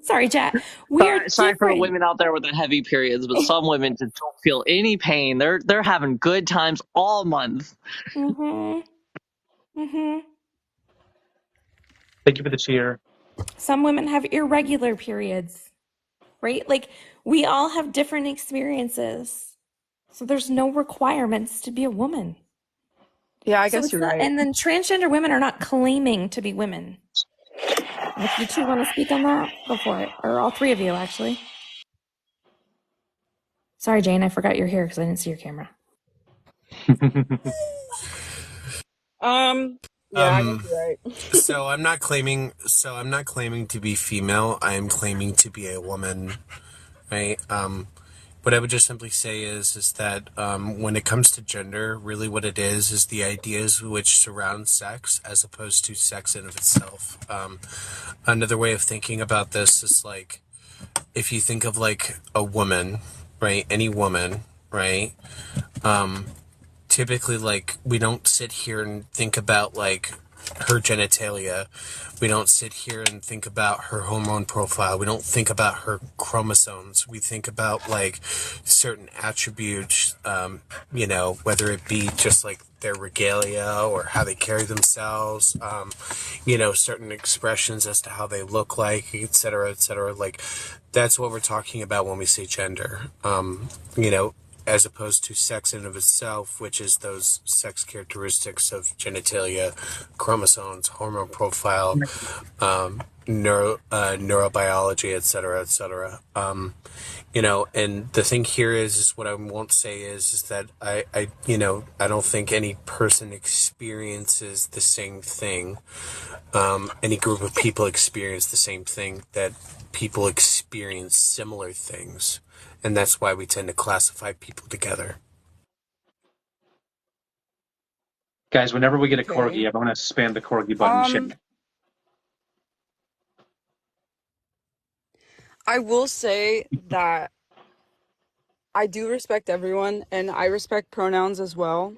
Sorry, chat. We are
Sorry for the
different.
women out there with the heavy periods, but some women just don't feel any pain. They're having good times all month.
Mm-hmm. Mm-hmm.
Thank you for the cheer.
Some women have irregular periods, right? Like, we all have different experiences. So there's no requirements to be a woman.
Yeah, I
So
guess
it's
you're
not,
right.
and then transgender women are not claiming to be women. If you two want to speak on that, go for it. Or all three of you, actually. Sorry, Jane, I forgot you're here because I didn't see your camera.
Yeah, I guess you're right.
So I'm not claiming to be female. I am claiming to be a woman, right? What I would just simply say is that when it comes to gender, really what it is the ideas which surround sex as opposed to sex in of itself. Another way of thinking about this is like if you think of like a woman, right? Any woman, right? Typically, like, we don't sit here and think about like her genitalia. We don't sit here and think about her hormone profile. We don't think about her chromosomes. We think about like certain attributes, you know, whether it be just like their regalia or how they carry themselves, you know, certain expressions as to how they look like, et cetera, et cetera. Like, that's what we're talking about when we say gender. You know, as opposed to sex in of itself, which is those sex characteristics of genitalia, chromosomes, hormone profile, neurobiology, et cetera, et cetera. You know, and the thing here is what I won't say is that you know, I don't think any person experiences the same thing. Any group of people experience the same thing, that people experience similar things. And that's why we tend to classify people together.
Guys, whenever we get a
Okay.
corgi, everyone has to spam the corgi button. Shit.
I will say that I do respect everyone and I respect pronouns as well.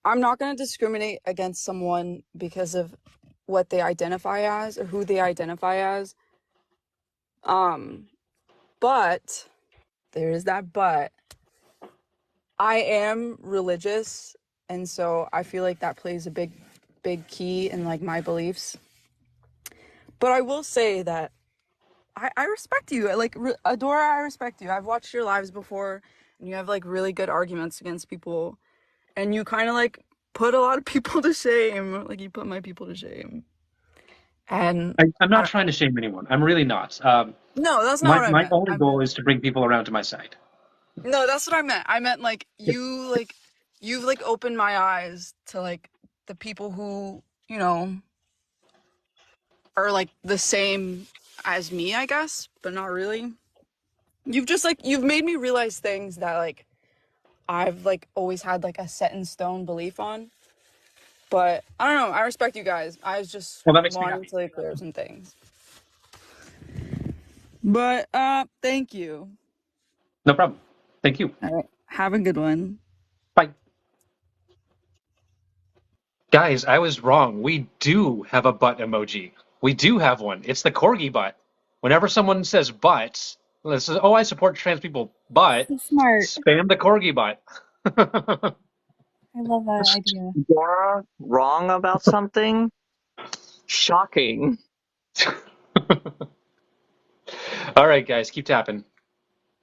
I'm not going to discriminate against someone because of what they identify as or who they identify as. But there is that but. I am religious, and so I feel like that plays a big key in like my beliefs. But I will say that I respect you. Like Adora, I respect you. I've watched your lives before, and you have like really good arguments against people, and you kind of like put a lot of people to shame. Like you put my people to shame. And
I'm not trying to shame anyone. I'm really not.
no, that's not what I
My
meant.
only goal is to bring people around to my side.
No, that's what I meant. I meant like you've like opened my eyes to like the people who, you know, are like the same as me, I guess, but not really. You've made me realize things that like I've like always had like a set in stone belief on. But I don't know, I respect you guys. I was just
Well, that makes me
wanting
happy.
to like clear some things. But thank you.
No problem. Thank you.
All right. Have a good one.
Bye. Guys, I was wrong. We do have a butt emoji. We do have one. It's the corgi butt. Whenever someone says but, this is, oh, I support trans people, but
So smart.
spam the corgi butt.
I love that idea.
You're wrong about something? Shocking.
All right, guys, keep tapping.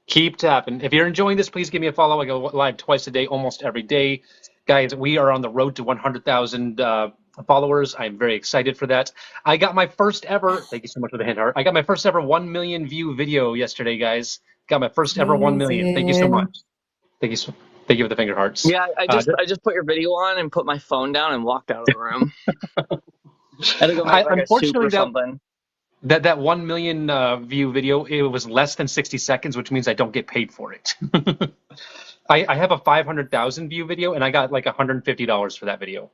Keep tapping. If you're enjoying this, please give me a follow. I go live twice a day, almost every day. Guys, we are on the road to 100,000 followers. I'm very excited for that. I got my first ever, thank you so much for the hand heart. I got my first ever 1 million view video yesterday, guys. Got my first ever 1 million. Thank you so much. Thank you. Thank you for the finger hearts.
Yeah, I just put your video on and put my phone down and walked out of the room. I had to go make like a soup
unfortunately,
or something.
that 1 million view video, it was less than 60 seconds, which means I don't get paid for it. I have a 500,000 view video and I got like $150 for that video.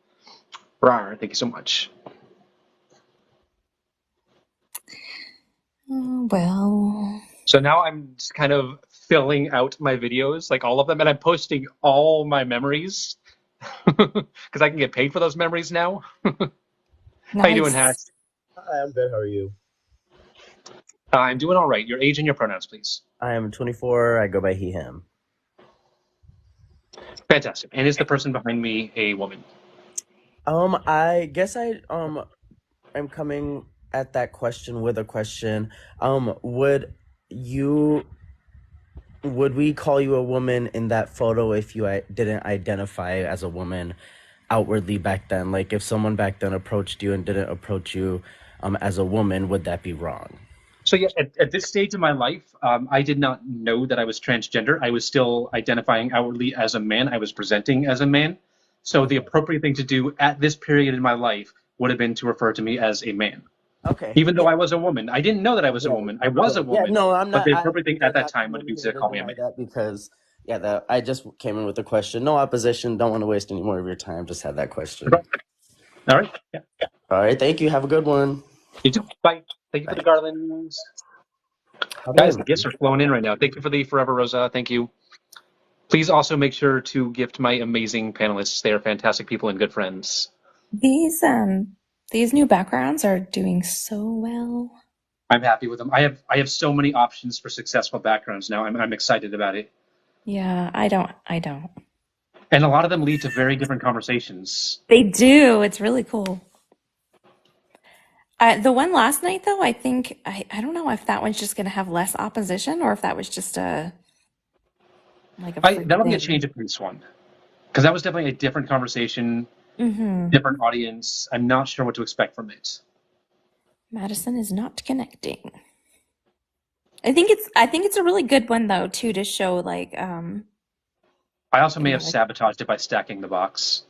Rawr, thank you so much.
Oh, well.
So now I'm just kind of filling out my videos, like all of them, and I'm posting all my memories because I can get paid for those memories now. How you doing, Hash?
Hi, I'm good. How are you?
I'm doing all right. Your age and your pronouns, please.
I am 24. I go by he, him.
Fantastic. And is the person behind me a woman?
I guess I'm coming at that question with a question. Would we call you a woman in that photo if you didn't identify as a woman outwardly back then? Like if someone back then approached you and didn't approach you as a woman, would that be wrong?
So yeah, at this stage of my life, I did not know that I was transgender. I was still identifying outwardly as a man. I was presenting as a man. So the appropriate thing to do at this period in my life would have been to refer to me as a man.
Okay.
Even though I was a woman. I didn't know that I was a woman. I was a woman.
Yeah, no, I'm not.
But the appropriate thing at that time would be to call me a man.
That because I just came in with a question. No opposition. Don't want to waste any more of your time. Just had that question.
All right. Yeah.
All right. Thank you. Have a good one.
You too. Bye. Thank you for the garlands. Guys, the gifts are flowing in right now. Thank you for the Forever Rosa. Thank you. Please also make sure to gift my amazing panelists. They are fantastic people and good friends.
These new backgrounds are doing so well.
I'm happy with them. I have so many options for successful backgrounds now. I'm excited about it.
Yeah, I don't.
And a lot of them lead to very different conversations.
They do. It's really cool. The one last night, though, I think I don't know if that one's just going to have less opposition or if that was just a
that'll be a change of pace one, because that was definitely a different conversation, different audience. I'm not sure what to expect from it.
Madison is not connecting. I think it's a really good one though too, to show like.
I also may have sabotaged it by stacking the box.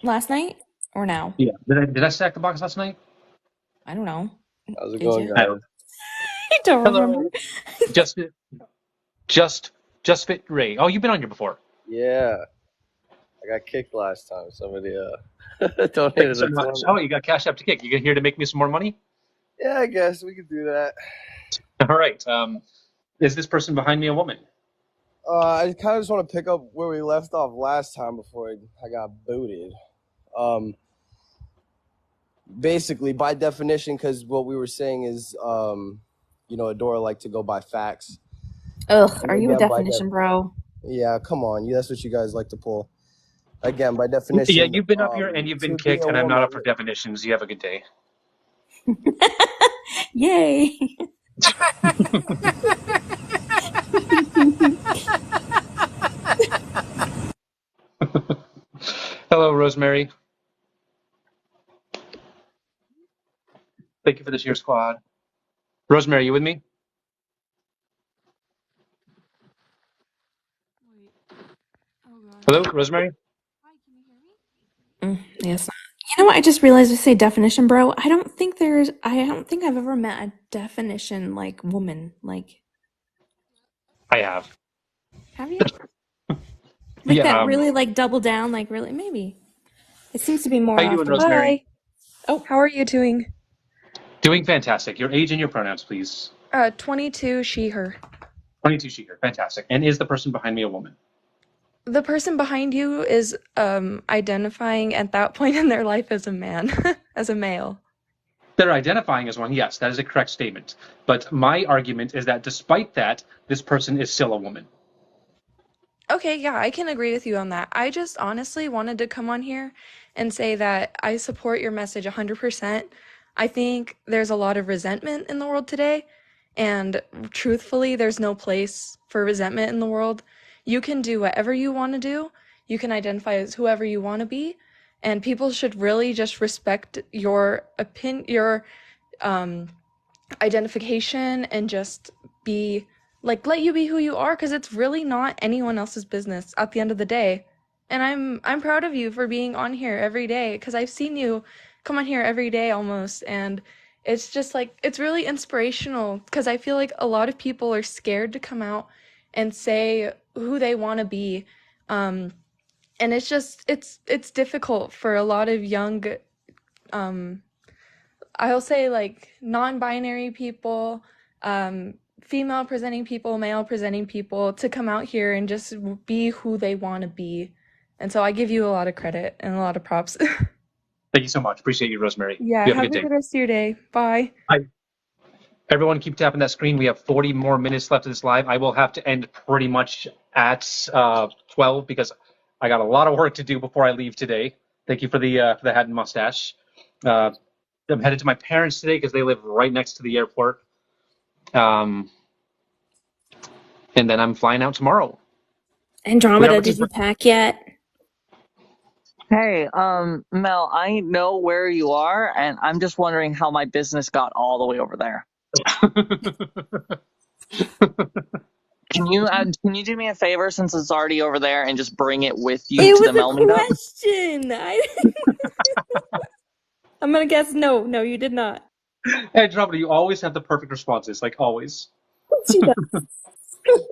Last night or now?
Yeah. Did I stack the box last night?
I don't know.
How's it going, guys?
I don't remember.
Just fit Ray. Oh, you've been on here before.
Yeah. I got kicked last time. Somebody donated
so much. Oh, you got Cash App to kick. You here to make me some more money?
Yeah, I guess we could do that.
All right. Is this person behind me a woman?
I kind of just want to pick up where we left off last time before I got booted. Basically, by definition, because what we were saying is, Adora like to go by facts.
Ugh, are you a definition bro?
Yeah, come on. That's what you guys like to pull. Again, by definition.
Yeah, you've been up here and you've been kicked, and I'm not up for definitions. You have a good day.
Yay.
Hello, Rosemary. Thank you for this year squad. Rosemary, you with me? Hello, Rosemary?
Yes. You know what? I just realized to say definition, bro. I don't think I've ever met a definition like woman. Like,
I have.
have you? Like
yeah,
that really like double down, like really maybe. It seems to be more.
How you doing, Rosemary?
Hi. Oh, how are you doing?
Doing fantastic. Your age and your pronouns, please.
22, she, her.
22, she, her. Fantastic. And is the person behind me a woman?
the person behind you is identifying at that point in their life as a man, as a male.
They're identifying as one. Yes, that is a correct statement. But my argument is that despite that, this person is still a woman.
Okay, yeah, I can agree with you on that. I just honestly wanted to come on here and say that I support your message 100%. I think there's a lot of resentment in the world today, and truthfully, there's no place for resentment in the world. You can do whatever you want to do. You can identify as whoever you want to be, and people should really just respect your your um identification and just be like let you be who you are because it's really not anyone else's business at the end of the day. And I'm proud of you for being on here every day because I've seen you come on here every day almost, and it's just like it's really inspirational because I feel like a lot of people are scared to come out and say who they want to be. And it's just it's difficult for a lot of young um I'll say like non-binary people, female presenting people, male presenting people to come out here and just be who they want to be. And so I give you a lot of credit and a lot of props.
Thank you so much. Appreciate you, Rosemary.
Yeah,
You have a
have
good
a
day.
good rest of your day. Bye.
Bye. Everyone keep tapping that screen. We have 40 more minutes left of this live. I will have to end pretty much at 12 because I got a lot of work to do before I leave today. Thank you for the hat and mustache. I'm headed to my parents today because they live right next to the airport. And then I'm flying out tomorrow.
Andromeda, did you pack yet?
Hey, Mel, I know where you are, and I'm just wondering how my business got all the way over there. Can you do me a favor since it's already over there and just bring it with you to the Mel meetup?
Question. I'm gonna guess no. No, you did not.
Hey, Andromeda, you always have the perfect responses, like always.
She does.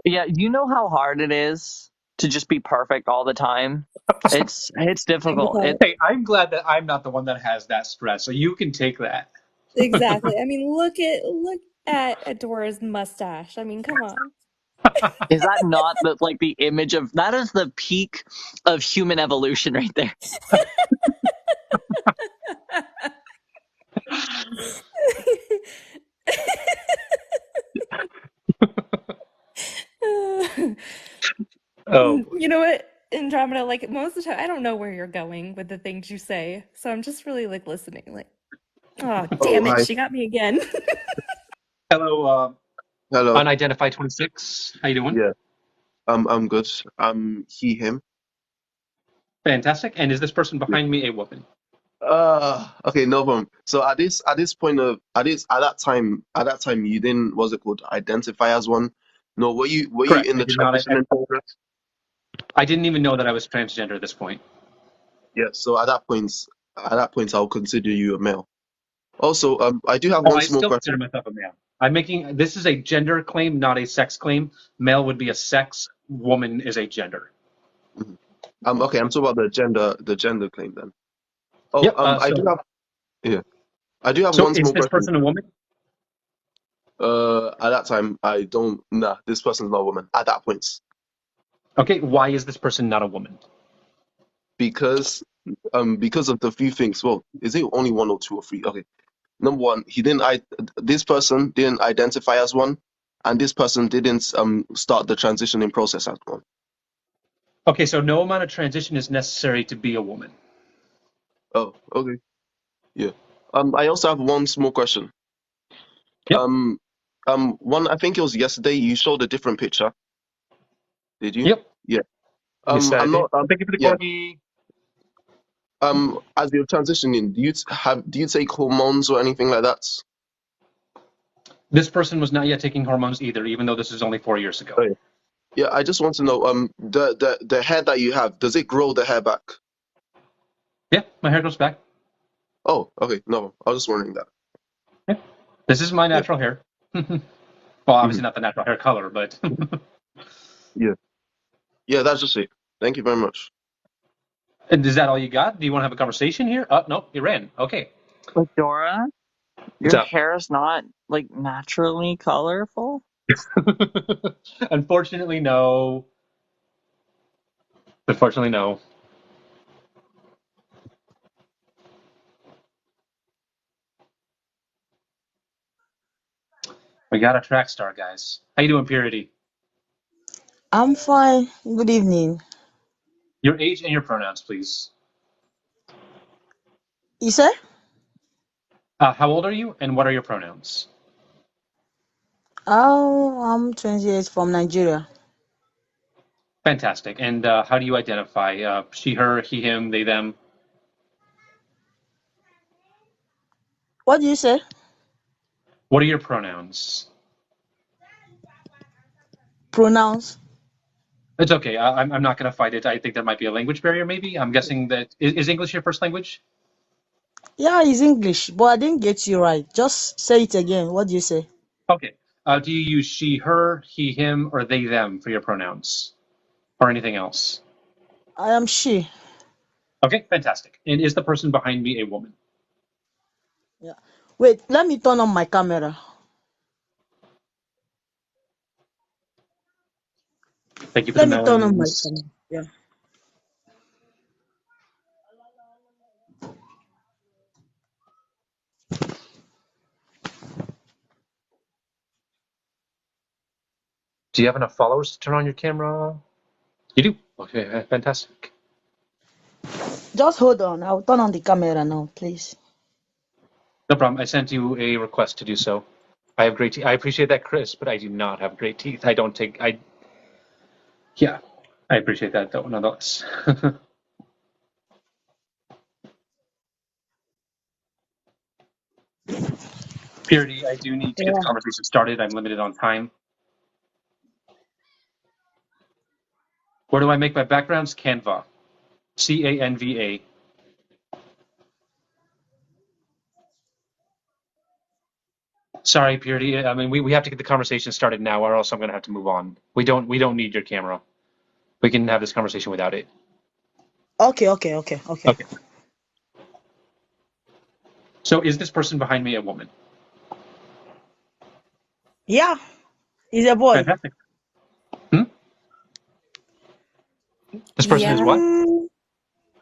Yeah, you know how hard it is to just be perfect all the time. It's difficult.
Hey, I'm glad that I'm not the one that has that stress, so you can take that.
Exactly. I mean, look at Adora's mustache. I mean, come on.
Is that not the image of that is the peak of human evolution right there?
Oh,
You know what, Andromeda, like most of the time I don't know where you're going with the things you say. So I'm just really like listening, like, oh damn it,
Hi.
she got me again.
Hello,
Hello.
Unidentified 26. How you doing?
Yeah. I'm good. He, him.
Fantastic. And is this person behind me a woman?
Okay, no problem. So at this point of at that time you didn't, what's it called, identify as one? No, were you
Correct.
in
I
the
did not.
transitioning progress?
I didn't even know that I was transgender at this point.
Yeah, so at that point I'll consider you a male. Also, I do have
Oh,
one
I
small
still
question.
consider myself a male. This is a gender claim, not a sex claim. Male would be a sex, woman is a gender.
Mhm. Okay, I'm talking about the gender claim then. Oh,
Yep.
I do have
So
one
is
small
this
question.
person a woman?
At that time I don't, nah, this person's not a woman at that point.
Okay. Why is this person not a woman?
Because of the few things. Well, is it only one or two or three? Okay. Number one, this person didn't identify as one, and this person didn't start the transitioning process as one.
Okay. So no amount of transition is necessary to be a woman.
Oh, okay. Yeah. I also have one small question.
Yep.
One, I think it was yesterday, you showed a different picture. Did you?
Yep.
Yeah.
Yes, I
I'm
did.
not,
Thank you for the
yeah.
corgi.
As you're transitioning, do you take hormones or anything like that?
This person was not yet taking hormones either, even though this is only 4 years ago.
Oh, yeah. Yeah, I just want to know, the hair that you have, does it grow the hair back?
Yeah, my hair grows back.
Oh, okay. No, I was just wondering that.
Yeah. This is my
Yeah.
natural hair. Well, obviously
Mhm.
not the natural hair color, but
Yeah. Yeah, that's just it. Thank you very much.
And is that all you got? Do you want to have a conversation here? Oh, no, you ran. Okay.
Dora,
What's
your
up?
hair is not naturally colorful.
Unfortunately, no. Unfortunately, no. We got a track star, guys. How you doing, Purity?
I'm fine. Good evening.
Your age and your pronouns, please.
You say?
How old are you, and what are your pronouns?
Oh, I'm 28 from Nigeria.
Fantastic. And how do you identify? She, her, he, him, they, them.
What do you say?
What are your pronouns?
Pronounce?
It's okay. I'm not going to fight it. I think there might be a language barrier, maybe. I'm guessing that is English your first language?
Yeah, it's English, but I didn't get you right. Just say it again. What do you say?
Okay. Do you use she, her, he, him, or they, them for your pronouns, or anything else?
I am she.
Okay, fantastic. And is the person behind me a woman?
Yeah. Wait, let me turn on my camera.
Thank you for the
Let me turn on my
melons.
camera. Yeah.
Do you have enough followers to turn on your camera? You do. Okay, fantastic.
Just hold on. I'll turn on the camera now, please.
No problem. I sent you a request to do so. I have great teeth. I appreciate that, Chris, but I do not have great teeth. I don't take. Yeah, I appreciate that though, nonetheless. Purity, I do need to get the
Yeah.
conversation started. I'm limited on time. Where do I make my backgrounds? Canva. Canva. Sorry, Purity. I mean, we have to get the conversation started now, or else I'm going to have to move on. We don't need your camera. We can have this conversation without it.
Okay.
Okay. So, is this person behind me a woman?
Yeah, he's a boy.
Fantastic. Hmm? This person is
Yeah.
what?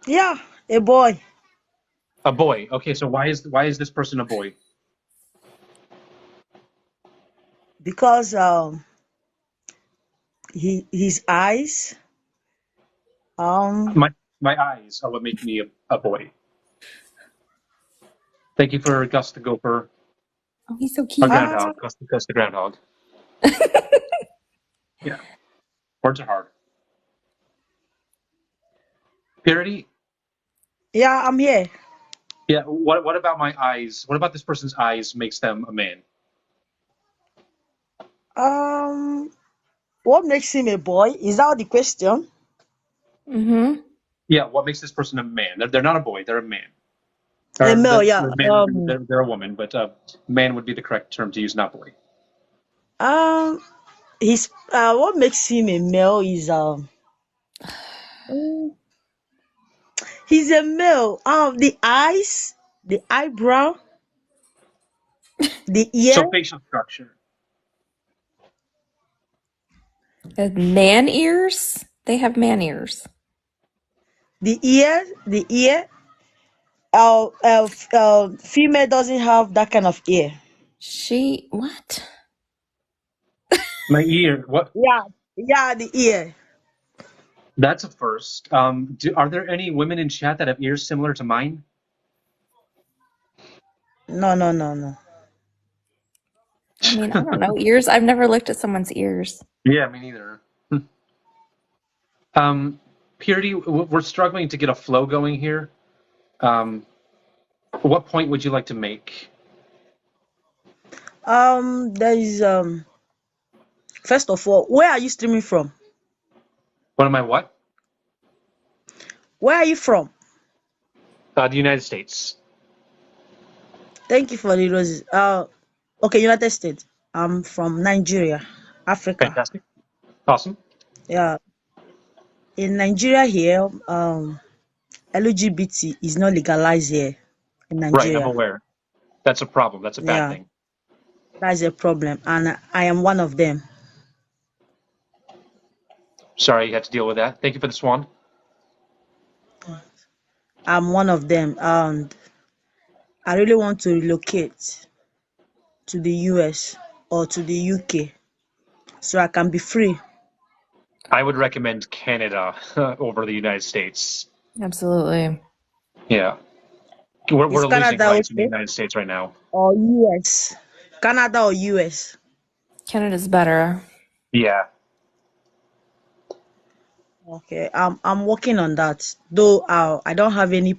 Yeah, a boy.
A boy. Okay, so why is this person a boy?
Because his eyes. Um.
My eyes are what make me a boy. Thank you for Gus the Gopher,
Oh, he's so
a
cute.
Uh,
groundhog. Gus the groundhog. Yeah, words are hard. Purity.
yeah, I'm here.
Yeah. What about my eyes? What about this person's eyes makes them a man?
Um. What makes him a boy? Is that the question?
Mm-hmm.
Yeah. What makes this person a man? They're not a boy. They're a man.
A
Or
male, yeah.
the man would be they're a woman, but man would be the correct term to use, not boy.
Um, his what makes him a male is mm, he's a male. The eyes, the eyebrow, the ear,
So facial structure.
Man ears? They have man ears.
the ear. Female doesn't have that kind of ear.
What?
My ear. What?
Yeah, yeah, the ear.
That's a first. Are there any women in chat that have ears similar to mine?
No.
I mean, I don't know. Ears? I've never looked at someone's ears.
Yeah, me neither. Purity, we're struggling to get a flow going here. What point would you like to make?
There is first of all, where are you streaming from?
What am I? What?
Where are you from?
The United States.
Thank you for the roses. Okay, United States. I'm from Nigeria, Africa.
Fantastic. Awesome.
Yeah, in Nigeria here, LGBT is not legalized here in
Right, I'm
Nigeria.
aware. That's a problem. That's a bad
Yeah,
thing.
that's a problem, and I am one of them.
Sorry you had to deal with that. Thank you for the swan.
I'm one of them, and I really want to relocate to the US or to the UK so I can be free.
I would recommend Canada over the United States.
Absolutely.
Yeah.
Is
We're losing
Canada
rights in the
okay?
United States right now.
Or US? Canada or US?
Canada's better.
Yeah.
Okay, I'm working on that. Though I don't have any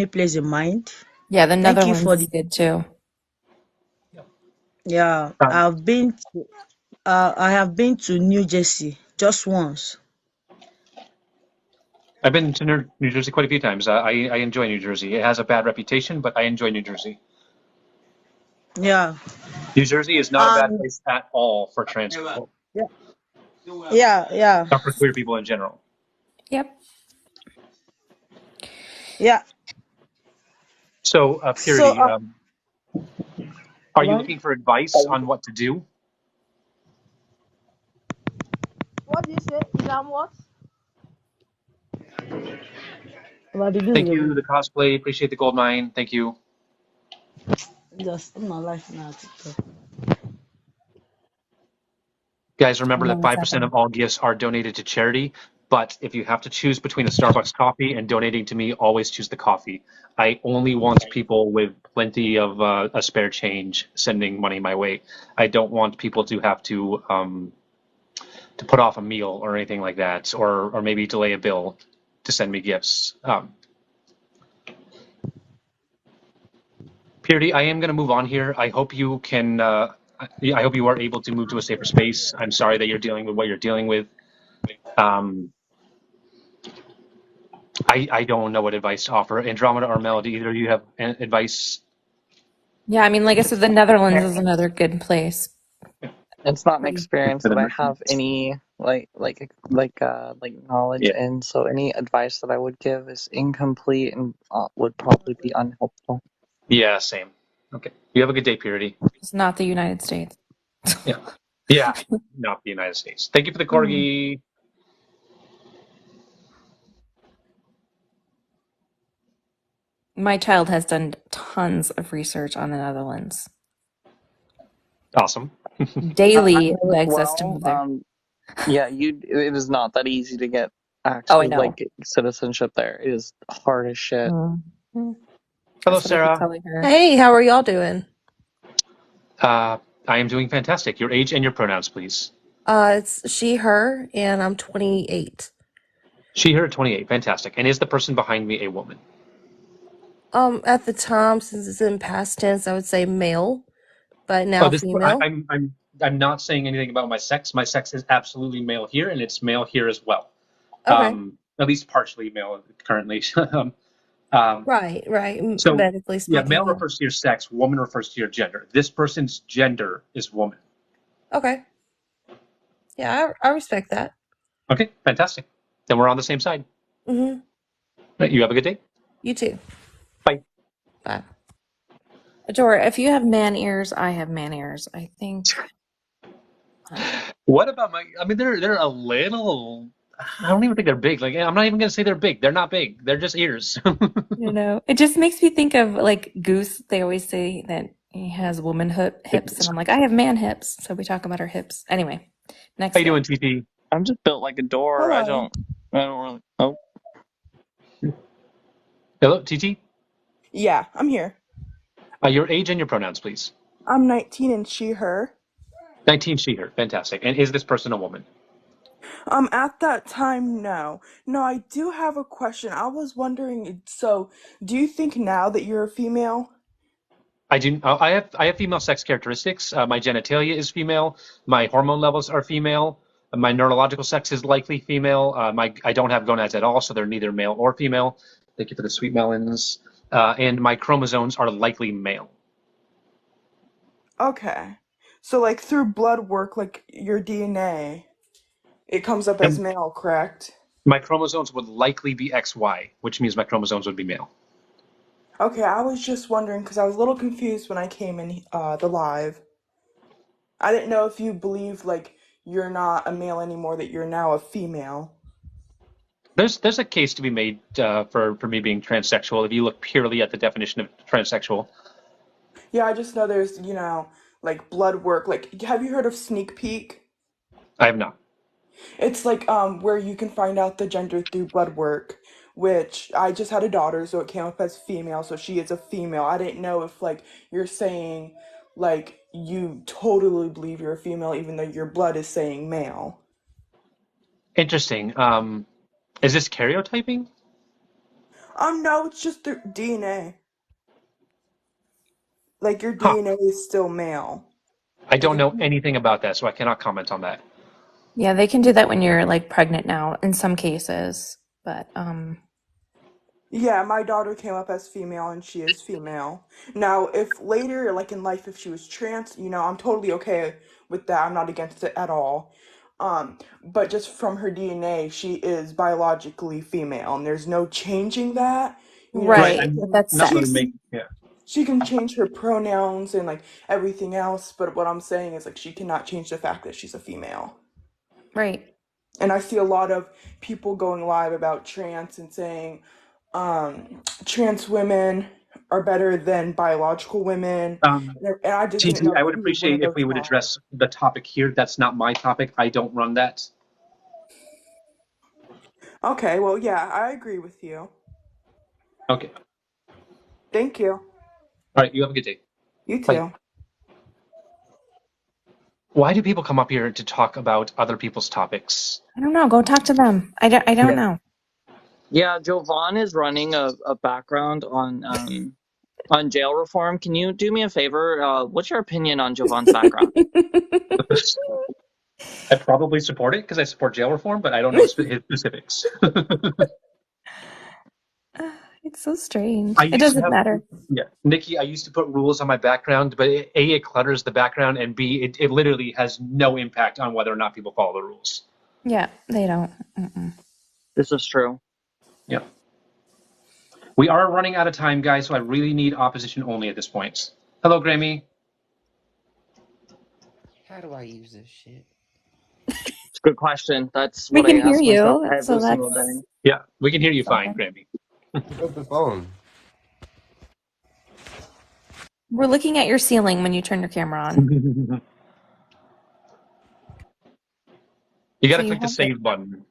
place in mind.
Yeah, the
Thank you
Netherlands
for
is
the
good too.
yeah.
Um,
I have been to New Jersey just once.
I've been to New Jersey quite a few times. I enjoy New Jersey. It has a bad reputation, but I enjoy New Jersey.
Yeah.
New Jersey is not a bad
And
place at all for trans people,
yeah, yeah.
or for queer people in general.
Yep.
Yeah.
So,
So
Purity, are you
what?
looking for advice on what to do?
What do you say? Is that what? What did you
Thank
do?
you, the cosplay. Appreciate the gold mine. Thank you.
Just in my life now.
Guys,
I
remember
know
that
what's
5%
happening.
of all gifts are donated to charity. But if you have to choose between a Starbucks coffee and donating to me, always choose the coffee. I only want people with plenty of a spare change sending money my way. I don't want people to put off a meal or anything like that, or maybe delay a bill to send me gifts. Purity, I am going to move on here. I hope you can. I hope you are able to move to a safer space. I'm sorry that you're dealing with what you're dealing with. Um, I don't know what advice to offer. Andromeda or Melody, either of you have advice?
Yeah, I mean, like I said, the Netherlands is another good place.
It's not an
Pretty.
experience that I have any like knowledge
Yeah.
in, so any advice that I would give is incomplete and would probably be unhelpful.
Yeah, same. Okay. You have a good day, Purity.
It's not the United States.
Yeah. Yeah, not the United States. Thank you for the
Mm.
corgi.
My child has done tons of research on the Netherlands.
Awesome.
I
Daily
know as
begs us to
well.
move there.
Yeah, it is not that easy to get
Oh, I
actually
know.
like citizenship there. It is hard as shit.
Mm.
Hello,
That's what I keep
Sarah.
telling her.
Hey, how are y'all doing?
I am doing fantastic. Your age and your pronouns, please.
It's she, her, and I'm 28.
She, her, 28. Fantastic. And is the person behind me a woman?
At the time, since it's in past tense, I would say male, but
Oh,
now
this.
female.
I'm not saying anything about my sex. My sex is absolutely male here, and it's male here as well.
Okay.
At least partially male currently. um,
Right.
so,
Medically
yeah, male
speaking, yeah.
refers to your sex. Woman refers to your gender. This person's gender is woman.
Okay. Yeah, I respect that.
Okay, fantastic. Then we're on the same side.
Mm-hmm.
Right, you have a good day.
You too.
Bye.
Bye.
Adora, if you have man ears, I have man ears. I think.
What about my? I mean, they're a little. I don't even think they're big. Like, I'm not even gonna say they're big. They're not big. They're just ears.
You know, it just makes me think of like Goose. They always say that he has woman hips, and I'm like, I have man hips. So we talk about our hips. Anyway,
How
next
you
game.
doing, TT?
I'm just built like a door.
Hello.
I don't really. Oh,
Hello, TT.
Yeah, I'm here.
Your age and your pronouns, please.
I'm 19 and she, her.
19, she, her. Fantastic. And is this person a woman?
At that time, no. No, I do have a question. I was wondering, so do you think now that you're a female?
I do. I have female sex characteristics. My genitalia is female. My hormone levels are female. My neurological sex is likely female. I don't have gonads at all, so they're neither male or female. Thank you for the sweet melons. And my chromosomes are likely male.
Okay. So, like, through blood work, like your DNA, it comes up as
And
male, correct?
my chromosomes would likely be XY, which means my chromosomes would be male.
Okay, I was just wondering because I was a little confused when I came in the live. I didn't know if you believe like you're not a male anymore, that you're now a female.
There's a case to be made for me being transsexual if you look purely at the definition of transsexual.
Yeah, I just know there's, like blood work. Like, have you heard of Sneak Peek?
I have not.
It's like where you can find out the gender through blood work, which I just had a daughter, so it came up as female, so she is a female. I didn't know if like you're saying like you totally believe you're a female even though your blood is saying male.
Interesting. Is this karyotyping?
No, it's just through DNA. Like your
Huh.
DNA is still male.
I
Like
don't know anything about that, so I cannot comment on that.
Yeah, they can do that when you're like pregnant now in some cases, but
yeah, my daughter came up as female and she is female. Now, if later, like in life, if she was trans, I'm totally okay with that. I'm not against it at all. But just from her DNA, she is biologically female, and there's no changing that.
Right.
right,
I'm
that's
not
She
really
sex.
can
making. Yeah.
she can change her pronouns and like everything else, but what I'm saying is like she cannot change the fact that she's a female.
Right.
And I see a lot of people going live about trans and saying trans women are better than biological women. And I just didn't
TT,
know
I
if
would
you were one
appreciate
of
if
those
we would
moms.
address the topic here. That's not my topic. I don't run that.
Okay, well, yeah, I agree with you.
Okay.
Thank you.
All right. You have a good day.
You
Bye.
too.
Why do people come up here to talk about other people's topics?
I don't know. Go talk to them. I don't
Yeah.
know.
Yeah, Jovan is running a background on jail reform. Can you do me a favor? What's your opinion on Jovan's background?
I probably support it because I support jail reform, but I don't know his specifics.
It's so strange.
I
It
used to
doesn't
have,
matter.
yeah, Nikki, I used to put rules on my background, but A, it clutters the background, and B, it literally has no impact on whether or not people follow the rules.
Yeah, they don't. Mm-mm.
This is true.
Yeah. We are running out of time, guys, so I really need opposition only at this point. Hello, Grammy.
How do I use this shit?
It's a good question. That's
We
what
can
I
hear
ask myself
you, so
every single
that's
day.
Yeah, we can hear you fine,
something.
Grammy.
Pick up the phone.
We're looking at your ceiling when you turn your camera on.
You got
So
to
you
click the
have it.
save button.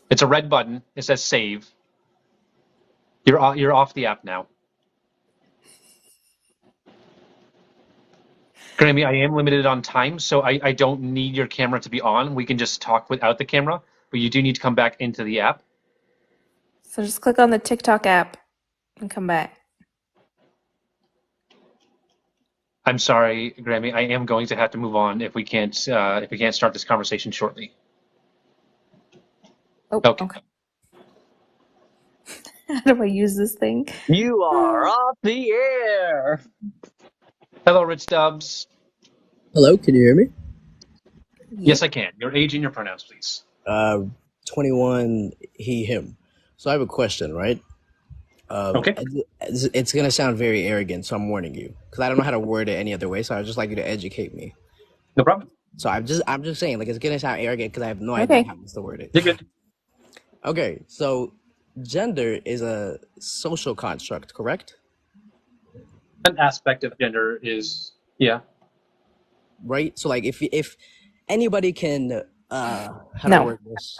It's a red button. It says save. You're off the app now. Grammy, I am limited on time, so I don't need your camera to be on. We can just talk without the camera, but you do need to come back into the app.
So just click on the TikTok app and come back.
I'm sorry, Grammy. I am going to have to move on if we can't start this conversation shortly.
Oh,
Okay.
okay. How do I use this thing?
You are off the air.
Hello, Rich Stubbs.
Hello, can you hear me?
Yes, I can. Your age and your pronouns, please.
21, he, him. So I have a question, right?
Okay.
It's going to sound very arrogant, so I'm warning you. Because I don't know how to word it any other way, so I'd just like you to educate me.
No problem.
So I'm just saying, like, it's going to sound arrogant because I have no idea
Okay.
how else to word it.
You're good.
Okay, so gender is a social construct, correct?
An aspect of gender is, yeah.
Right? So, like, if anybody can, how do I
No.
word this?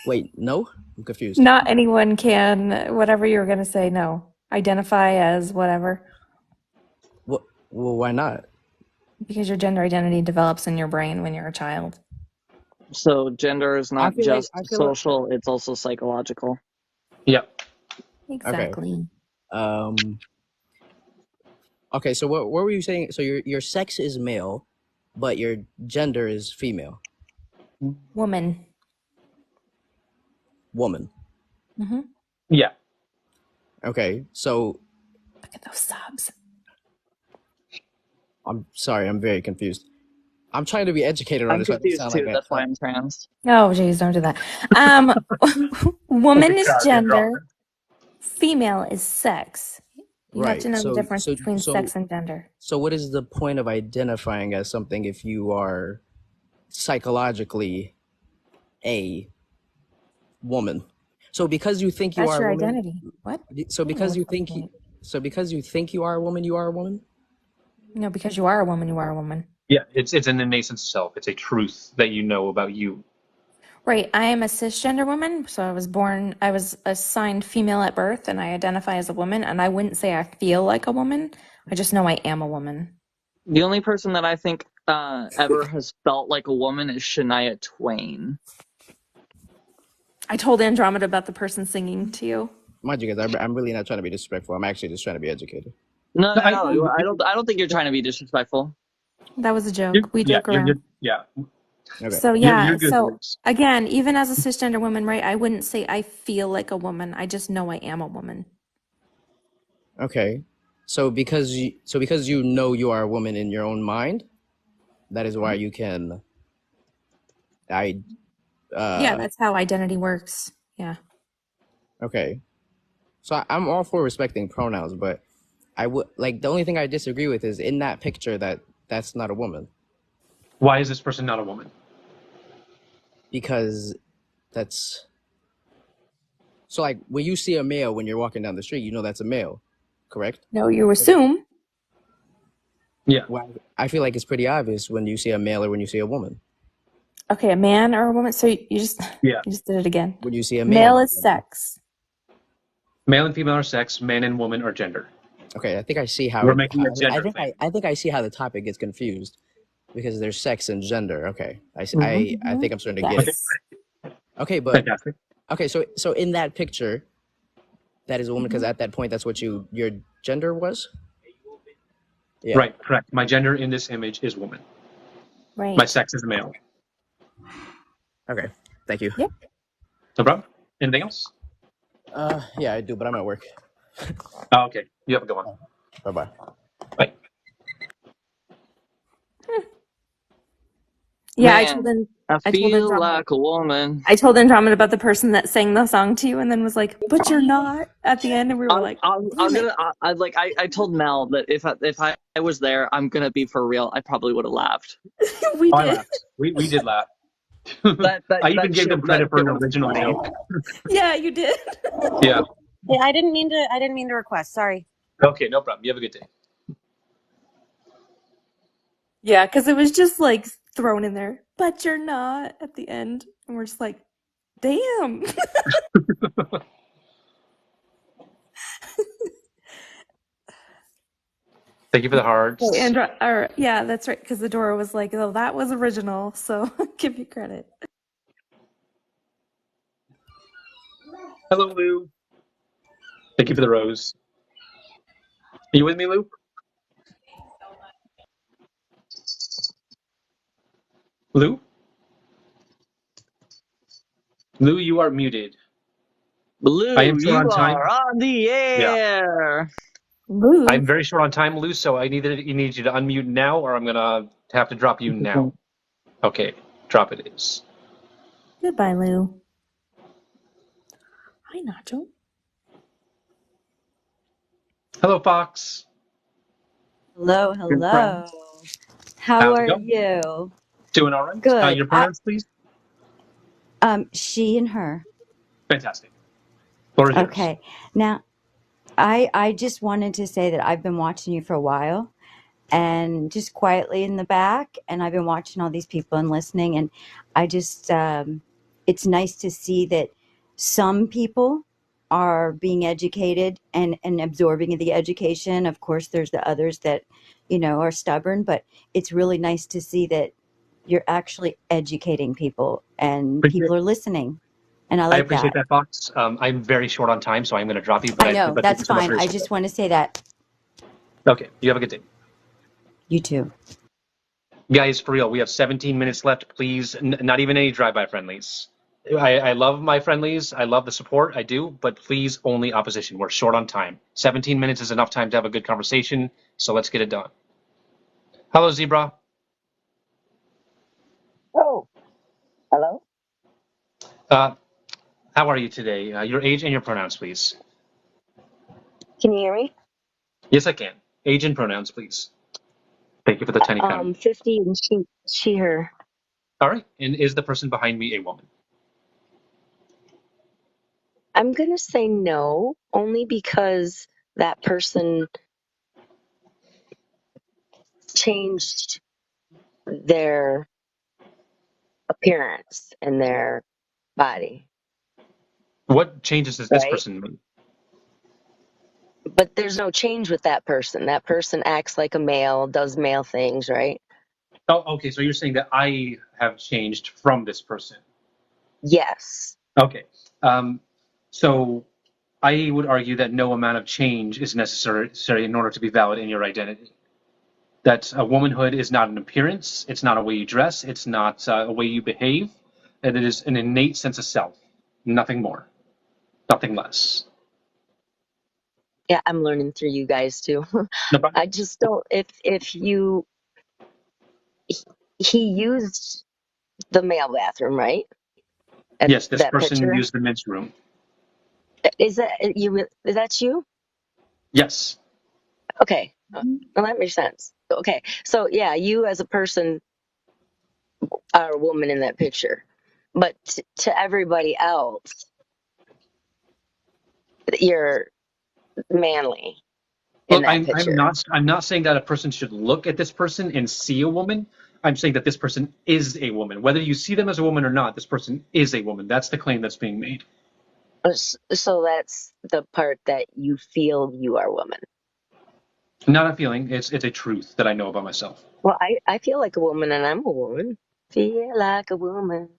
Wait, no? I'm confused.
Not anyone can, whatever you were going to say, no. Identify as whatever.
Well, why not?
Because your gender identity develops in your brain when you're a child.
So gender is not just
I feel like
social, it's also psychological.
Yeah.
Exactly.
Okay, so what were you saying? So your sex is male, but your gender is female.
Woman.
Woman.
Mm-hmm.
Yeah.
Okay, so
Look at those subs.
I'm sorry, I'm very confused. I'm trying to be educated on
I'm
this, so I don't
confused
sound
too,
like
that's why I'm trans.
Oh, geez, don't do that. Woman is gender. Female is sex. You have
right.
to know the difference
So
between sex and gender.
So what is the point of identifying as something if you are psychologically a woman. So because you think you
That's
are a
your
woman,
identity. What?
so
I don't know
because
what's
you
the
think
point.
because you think you are a woman, you are a woman?
No, because you are a woman, you are a woman.
Yeah, it's an innate sense of self. It's a truth that you know about you.
Right. I am a cisgender woman, so I was assigned female at birth, and I identify as a woman, and I wouldn't say I feel like a woman. I just know I am a woman.
The only person that I think ever has felt like a woman is Shania Twain.
I told Andromeda about the person singing to you.
Mind you guys, I'm really not trying to be disrespectful. I'm actually just trying to be educated.
No,
No,
no, no. I don't think you're trying to be disrespectful.
That was a joke. We
yeah,
joke around.
Okay.
So
you're
yeah,
good,
so
Luis.
again, even as a cisgender woman, right, I wouldn't say I feel like a woman. I just know I am a woman.
Okay. So because you know you are a woman in your own mind, that is why you can
Yeah, that's how identity works. Yeah.
okay. So I'm all for respecting pronouns, but I would like the only thing I disagree with is in that picture that's not a woman
Why is this person not a woman?
because that's so like when you see a male when you're walking down the street, you know that's a male, correct?
No, you assume.
Yeah.
Well, I feel like it's pretty obvious when you see a male or when you see a woman.
Okay, a man or a woman. So you just
Yeah.
you just did it again.
When you see a
Male
man.
is sex.
Male and female are sex. Man and woman are gender.
Okay, I think I see how
We're
it.
making a gender claim.
I think I see how the topic gets confused because there's sex and gender. Okay, I
Mm-hmm.
think I'm starting to get it.
Yes.
Okay, but
Fantastic.
okay, so in that picture, that is a woman because at that point that's what your gender was. Yeah.
Right, correct. My gender in this image is woman.
Right.
My sex is male.
Okay. Thank you.
Yep.
No problem. Anything else?
Yeah, I do, but I'm at work.
Oh, okay. You have a good one.
Bye-bye.
Bye.
Yeah,
Man, I
I told
feel
Andromeda
like a woman.
I told Andromeda about the person that sang the song to you and then was like, "But you're not" at the end, and we were like, "Damn it."
I told Mel that if I was there, I'm gonna be for real. I probably would have laughed.
We
I
did.
laughed. We did laugh.
That
I even gave them credit for
shit
an
was
original
funny.
joke.
Yeah, you did.
Yeah.
Yeah, I didn't mean to request. Sorry.
Okay, no problem. You have a good day.
Yeah, because it was just like thrown in there, "But you're not" at the end, and we're just like, "Damn."
Thank you for the hearts.
Yeah, that's right. Because the Dora was like, "Oh, that was original," so give you credit.
Hello, Lou. Thank you for the rose. Are you with me, Lou? Lou? Lou, you are muted. I am
Blue,
short
you
on
are
time.
on the
Yeah.
air.
Lou.
I'm very short on time, Lou, so I need you to unmute now, or I'm gonna have to drop you now. Okay, drop it is.
Goodbye, Lou. Hi, Nacho.
Hello, Fox.
Hello,
Good friend.
hello. How
How's it
are
going?
you?
Doing all right.
Good.
Your pronouns, please.
She and her.
Fantastic. Floor is yours.
Okay. Now, I just wanted to say that I've been watching you for a while and just quietly in the back, and I've been watching all these people and listening, and I just it's nice to see that some people are being educated and absorbing the education. Of course, there's the others that, are stubborn, but it's really nice to see that you're actually educating people and
Appreciate.
people are listening. And I
I
like
appreciate
that.
that, Fox. I'm very short on time, so I'm going to drop you.
I know,
But thank
that's
you so much
fine.
for your
I
support.
just want to say that.
Okay, you have a good day.
You too.
Guys, for real, we have 17 minutes left. Please, not even any drive-by friendlies. I love my friendlies. I love the support. I do, but please, only opposition. We're short on time. 17 minutes is enough time to have a good conversation, so let's get it done. Hello, Zebra.
Oh, hello.
How are you today? Your age and your pronouns, please.
Can you hear me?
Yes, I can. Age and pronouns, please. Thank you for the tiny comment.
50 and she, her.
All right. And is the person behind me a woman?
I'm gonna say no, only because that person changed their appearance and their body,
What changes does this
right?
person make?
But there's no change with that person. That person acts like a male, does male things, right?
Oh, okay. So you're saying that I have changed from this person.
Yes.
Okay. Um, so I would argue that no amount of change is necessary in order to be valid in your identity. That a womanhood is not an appearance, it's not a way you dress, it's not a way you behave, and it is an innate sense of self. Nothing more, nothing less.
Yeah, I'm learning through you guys too.
No problem.
I just don't, if you, he used the male bathroom, right? At
Yes, this
that
person
picture.
used the men's room.
Is that you? Is that you?
Yes.
Okay. Well, that makes sense. Okay. So yeah, you as a person are a woman in that picture, but to everybody else, you're manly in
Look,
that
I'm
picture.
not saying that a person should look at this person and see a woman. I'm saying that this person is a woman. Whether you see them as a woman or not, this person is a woman. That's the claim that's being made.
So that's the part that you feel you are a woman.
Not a feeling. It's a truth that I know about myself.
Well, I feel like a woman and I'm a woman. Feel like a woman.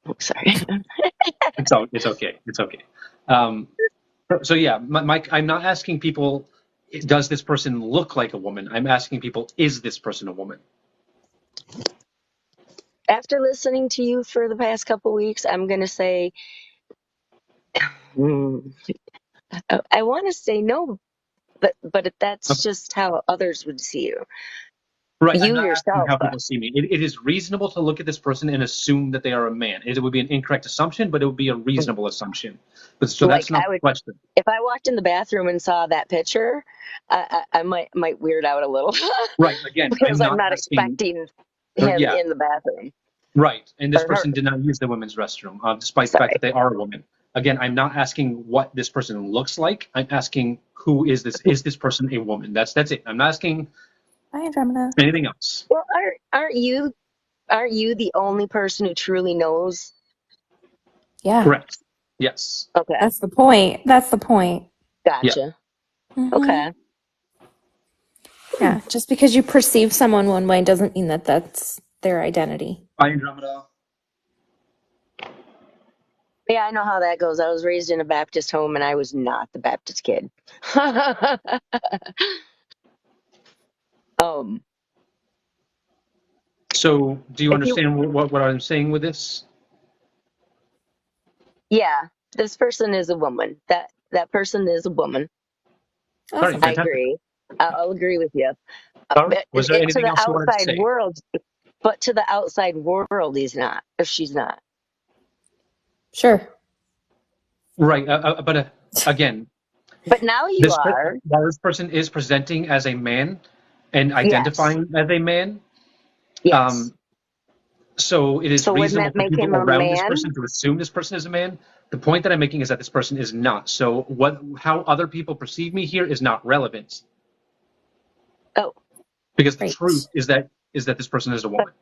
Oh, sorry.
It's okay. It's okay. Um, so yeah, I'm not asking people, does this person look like a woman? I'm asking people, is this person a woman?
After listening to you for the past couple weeks, I'm gonna say, hmm, I want to say no, but that's just how others would see you.
Right. I'm
You
not asking
yourself.
how people see me. It is reasonable to look at this person and assume that they are a man. It would be an incorrect assumption, but it would be a reasonable assumption. But so that's
Like
not
I
the
would,
question.
if I walked in the bathroom and saw that picture, I might weird out a little
Right. Again, I'm
because I'm
not
not
asking.
expecting
Or,
him
yeah.
in the bathroom
Right. And this
or her.
person did not use the women's restroom, despite the fact
Sorry.
that they are a woman. Again, I'm not asking what this person looks like. I'm asking who is this? Is this person a woman? That's it. I'm not asking
Hi, Andromeda.
anything else.
Well, aren't you the only person who truly knows?
Yeah,
Correct. Yes.
Okay,
that's the point. That's the point.
Yeah.
gotcha.
Hmm.
Okay.
Yeah, just because you perceive someone one way doesn't mean that that's their identity.
Bye, Andromeda.
Yeah, I know how that goes. I was raised in a Baptist home and I was not the Baptist kid. um,
So, do you
if you,
understand what I'm saying with this?
yeah, this person is a woman. That person is a woman.
All right,
I
Awesome.
fantastic.
agree. I'll agree with you.
All right.
But
Was there
to
anything
the
else you wanted to
outside
say?
world, but to the outside world, he's not, or she's not.
Sure.
Right. Again,
But now you are.
while this person is presenting as a man and
Yes.
identifying as a man,
Yes.
um, so it is
So wouldn't
reasonable
that
for
make
people
him a
around this
man?
person to assume this person is a man. The point that I'm making is that this person is not. So how other people perceive me here is not relevant
Oh,
because the
Right.
truth is that this person is a
but
woman.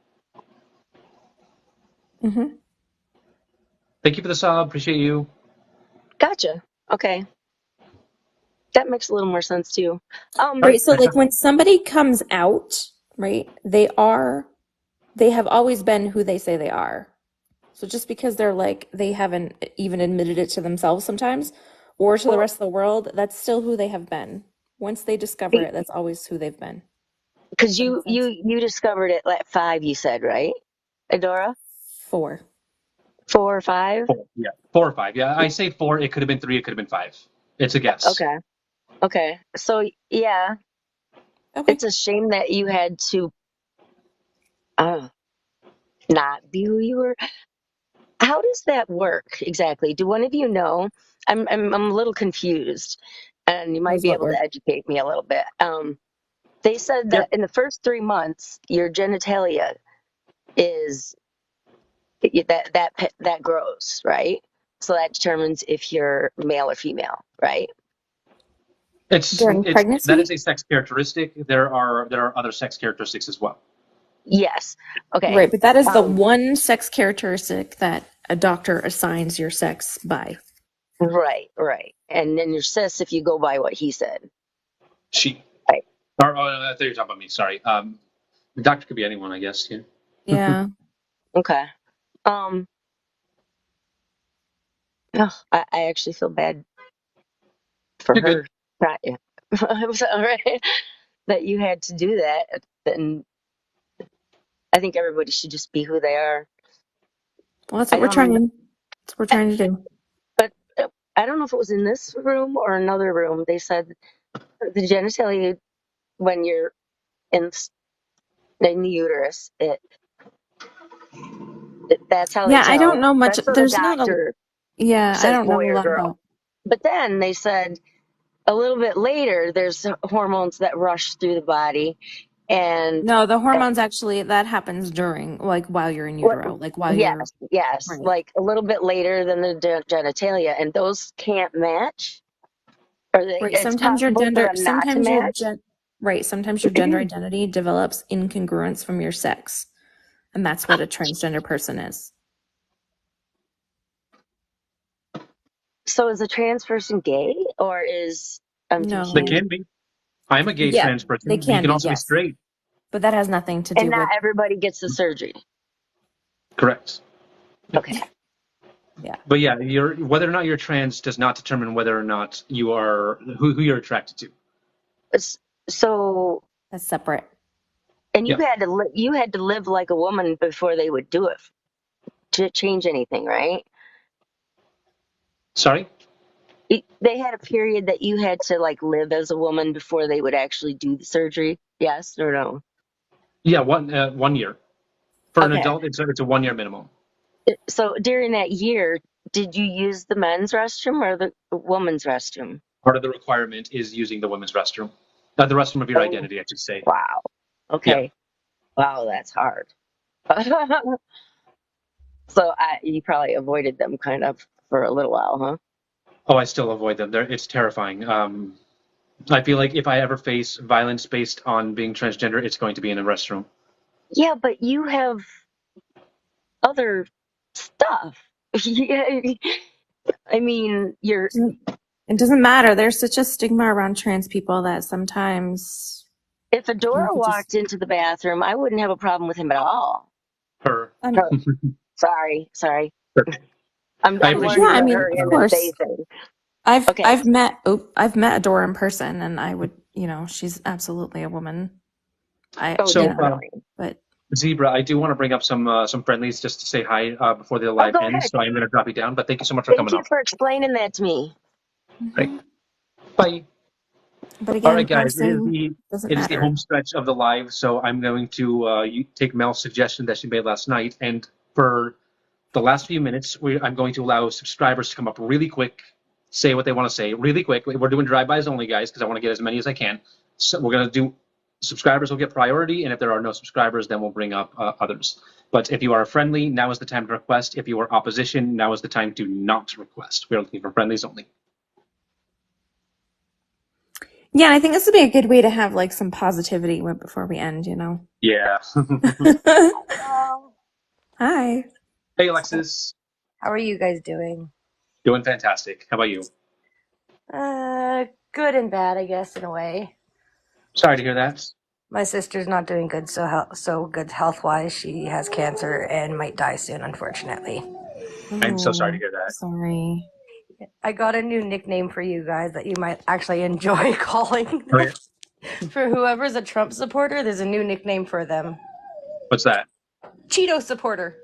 Mm-hmm.
Thank you for the sub. Appreciate you.
gotcha. Okay. That makes a little more sense too.
All right,
Right. So, like,
fantastic.
when somebody comes out, right, they have always been who they say they are. So just because they're like, they haven't even admitted it to themselves sometimes, or to the
Well,
rest of the world, that's still who they have been. Once they discover it, that's always who they've been.
because
Does that
you
make
you
sense?
you discovered it at 5, you said, right, Adora?
4.
4 or 5?
4, yeah, 4 or 5. Yeah, I say 4. It could have been 3. It could have been 5. It's a guess.
Okay. Okay. So yeah,
Okay.
it's a shame that you had to uh, not be who you were. How does that work exactly? Do one of you know? I'm a little confused, and you might
Use
be
what
able to
word?
educate me a little bit. They said
Yep.
that in the first 3 months, your genitalia is that grows, right? So that determines if you're male or female, right?
During
That
pregnancy?
is a sex characteristic. There are other sex characteristics as well.
Yes. Okay.
Right, but that is the
Um,
one sex characteristic that a doctor assigns your sex by.
right, right. And then you're cis if you go by what he said.
She.
Right.
Or I thought you were talking about me. Sorry. The doctor could be anyone, I guess. Yeah.
Yeah.
Okay. Um, I actually feel bad for
You're good.
her. Not yeah. I'm sorry that you had to do that. And I think everybody should just be who they are.
Well, that's
I
what we're
don't know,
trying. That's what we're trying to do.
but I don't know if it was in this room or another room. They said the genitalia when you're in in the uterus, that's how they
Yeah, I don't
tell.
know much.
That's what the
There's not a.
doctor
Yeah, I
says,
don't know
boy
a
or
lot
girl.
about.
But then they said a little bit later, there's hormones that rush through the body, and
No, the hormones actually that happens during, like, while you're in
what?
utero, like while you're
Yes, yes,
right.
like a little bit later than the genitalia, and those can't match, or
Right.
it's possible for them not to match.
Right. Sometimes your gender identity develops incongruence from your sex, and that's what a transgender person is.
So is a trans person gay, or is I'm
They
No.
confused.
can be. I'm a gay
Yeah,
trans
they
person. You
can
can
be,
also be
yes,
straight.
but that has nothing to
And
do
not
with.
everybody gets the surgery.
Correct.
Okay.
Yeah.
But yeah, whether or not you're trans does not determine whether or not you are who you're attracted to.
So,
That's separate.
and
Yeah.
you had to live like a woman before they would do it to change anything, right?
Sorry.
They had a period that you had to like live as a woman before they would actually do the surgery. Yes or no?
Yeah, 1 year. For an
Okay.
adult, it's a 1 year minimum.
So during that year, did you use the men's restroom or the woman's restroom?
Part of the requirement is using the women's restroom. The restroom of your
Oh,
identity, I should say.
wow.
Yeah.
Okay. Wow, that's hard. So you probably avoided them kind of for a little while, huh?
Oh, I still avoid them. It's terrifying. I feel like if I ever face violence based on being transgender, it's going to be in a restroom.
Yeah, but you have other stuff. I mean, you're.
It doesn't matter. There's such a stigma around trans people that sometimes
If
you
Adora
could just.
walked into the bathroom, I wouldn't have a problem with him at all.
Her.
Her. Sorry. I'm
I
learning
appreciate
Yeah, I
the
that.
mean,
her,
of
him, and they
course.
thing.
I've
Okay.
I've met Adora in person, and I would, she's absolutely a woman.
Oh,
So,
definitely.
But
Zebra, I do want to bring up some friendlies just to say hi before the
Oh,
live
go
ends.
ahead.
So I'm going to drop you down, but thank you so much for
Thank
coming
you
up.
for explaining that to me.
Right. Bye.
but
All
again,
right, guys.
passing doesn't
It is the
matter.
home stretch of the live, so I'm going to take Mel's suggestion that she made last night, and for the last few minutes, I'm going to allow subscribers to come up really quick, say what they want to say really quick. We're doing drive-bys only, guys, because I want to get as many as I can. So we're going to do subscribers will get priority, and if there are no subscribers, then we'll bring up others. But if you are a friendly, now is the time to request. If you are opposition, now is the time to not request. We're looking for friendlies only.
Yeah, I think this would be a good way to have like some positivity before we end.
Yeah.
Hello.
Hi.
Hey, Alexis.
How are you guys doing?
Doing fantastic. How about you?
Good and bad, I guess, in a way.
Sorry to hear that.
My sister's not doing good, so good health-wise. She has cancer and might die soon, unfortunately.
I'm so sorry to
Oh,
hear that.
sorry.
I got a new nickname for you guys that you might actually enjoy calling.
Oh, yeah?
For whoever's a Trump supporter, there's a new nickname for them.
What's that?
Cheeto supporter.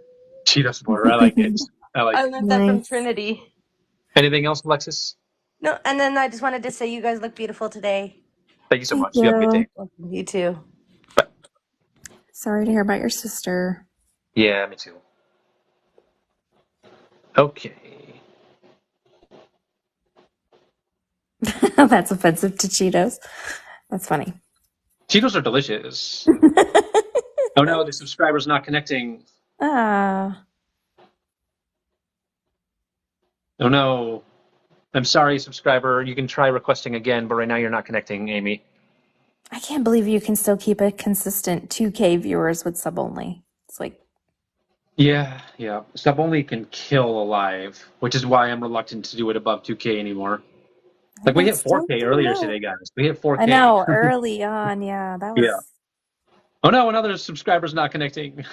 Cheetah supporter. I like it. I like
I
it.
learned that from Trinity.
Anything else, Alexis?
No, and then I just wanted to say you guys look beautiful today.
Thank you so
Thank
much. You have a good
you.
day.
You too.
Sorry to hear about your sister.
Yeah, me too. Okay.
That's offensive to Cheetos. That's funny.
Cheetos are delicious. Oh no, the subscriber's not connecting.
Ah.
Oh no. I'm sorry, subscriber. You can try requesting again, but right now you're not connecting, Amy.
I can't believe you can still keep a consistent 2K viewers with sub only. It's like,
Yeah, yeah. Sub only can kill a live, which is why I'm reluctant to do it above 2K anymore. Like we hit
that's still
4K
doing
earlier
well.
today, guys. We hit
I
4K.
know, early on, yeah, that
Yeah.
was.
Oh no, another subscriber's not connecting.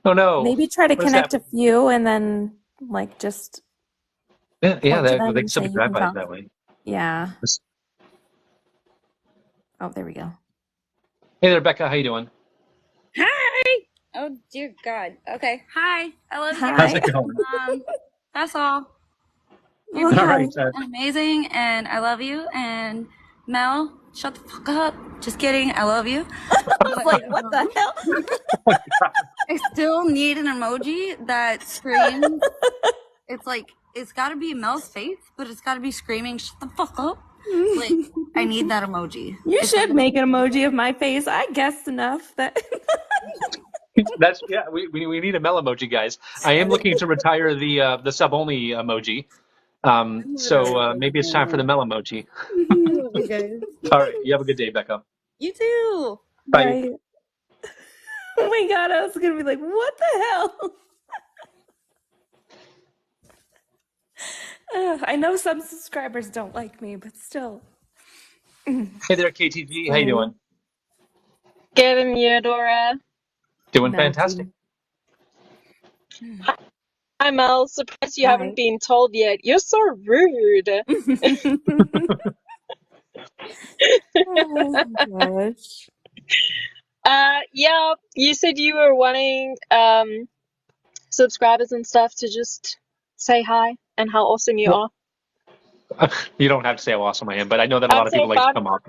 Oh no.
Maybe try to
What is
connect a
happening?
few and then, like, just
Yeah,
point to
they
them
can
and
still
say
be
you can
drive-bys
talk.
that way.
Yeah. Oh, there we go.
Hey there, Becca. How you doing?
Hi. Oh dear God. Okay. Hi. I love you
How's
guys.
Hi.
it going?
That's all. You're
Well,
All
hi.
right.
beautiful and amazing, and I love you. And Mel, shut the fuck up. Just kidding. I love you.
I was
But
like, what the hell?
I still need an emoji that screams. It's like it's got to be Mel's face, but it's got to be screaming. Shut the fuck up. Like I need that emoji.
You
It's
should
like
make an emoji of my face. I guessed enough that.
That's yeah. We need a Mel emoji, guys. I am looking to retire the sub only emoji. So maybe it's time for the Mel emoji.
love you guys.
All right. You have a good day, Becca.
You too.
Bye.
Bye. Oh my God, I was going to be like, what the hell? I know some subscribers don't like me, but still.
Hey there, KTG. How you doing?
Good and you, Dora.
Doing fantastic.
Melty.
Hi, Mel. Surprised you haven't
Hi.
been told yet. You're so rude.
Oh gosh.
Yeah, you said you were wanting subscribers and stuff to just say hi and how awesome you
Well,
are.
you don't have to say how awesome I am, but I know that a
I'm
lot of
so
people like to
fun.
come up.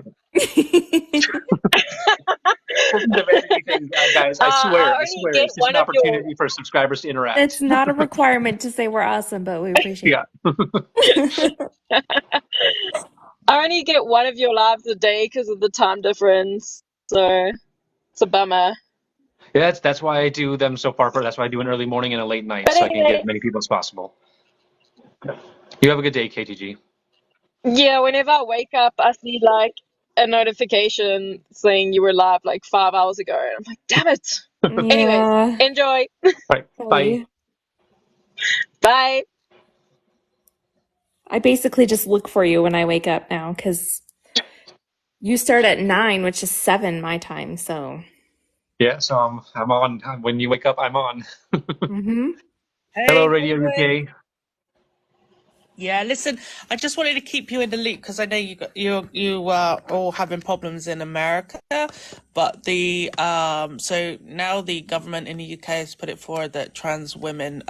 Listen to vanity things, guys.
I
I
only
swear,
get
it's just
one
an
of your
opportunity for subscribers to interact.
It's not a requirement to say we're awesome, but we appreciate
Yeah.
it.
I only get one of your lives a day because of the time difference. So it's a bummer.
Yeah, that's why I do them so far. That's why I do an early morning and a late night,
But
so I can get as
anyway,
many people as possible. You have a good day, KTG.
yeah, whenever I wake up, I see like a notification saying you were live like 5 hours ago. And I'm like, damn it. Anyways,
Yeah.
enjoy.
Right. Bye.
Hey.
Bye.
I basically just look for you when I wake up now because you start at 9, which is 7 my time. So,
Yeah, so I'm on. When you wake up, I'm on.
hmm
Hello,
Hey, how
Radio
you doing?
UK.
Yeah, listen, I just wanted to keep you in the loop because I know you all having problems in America, but the so now the government in the UK has put it forward that trans women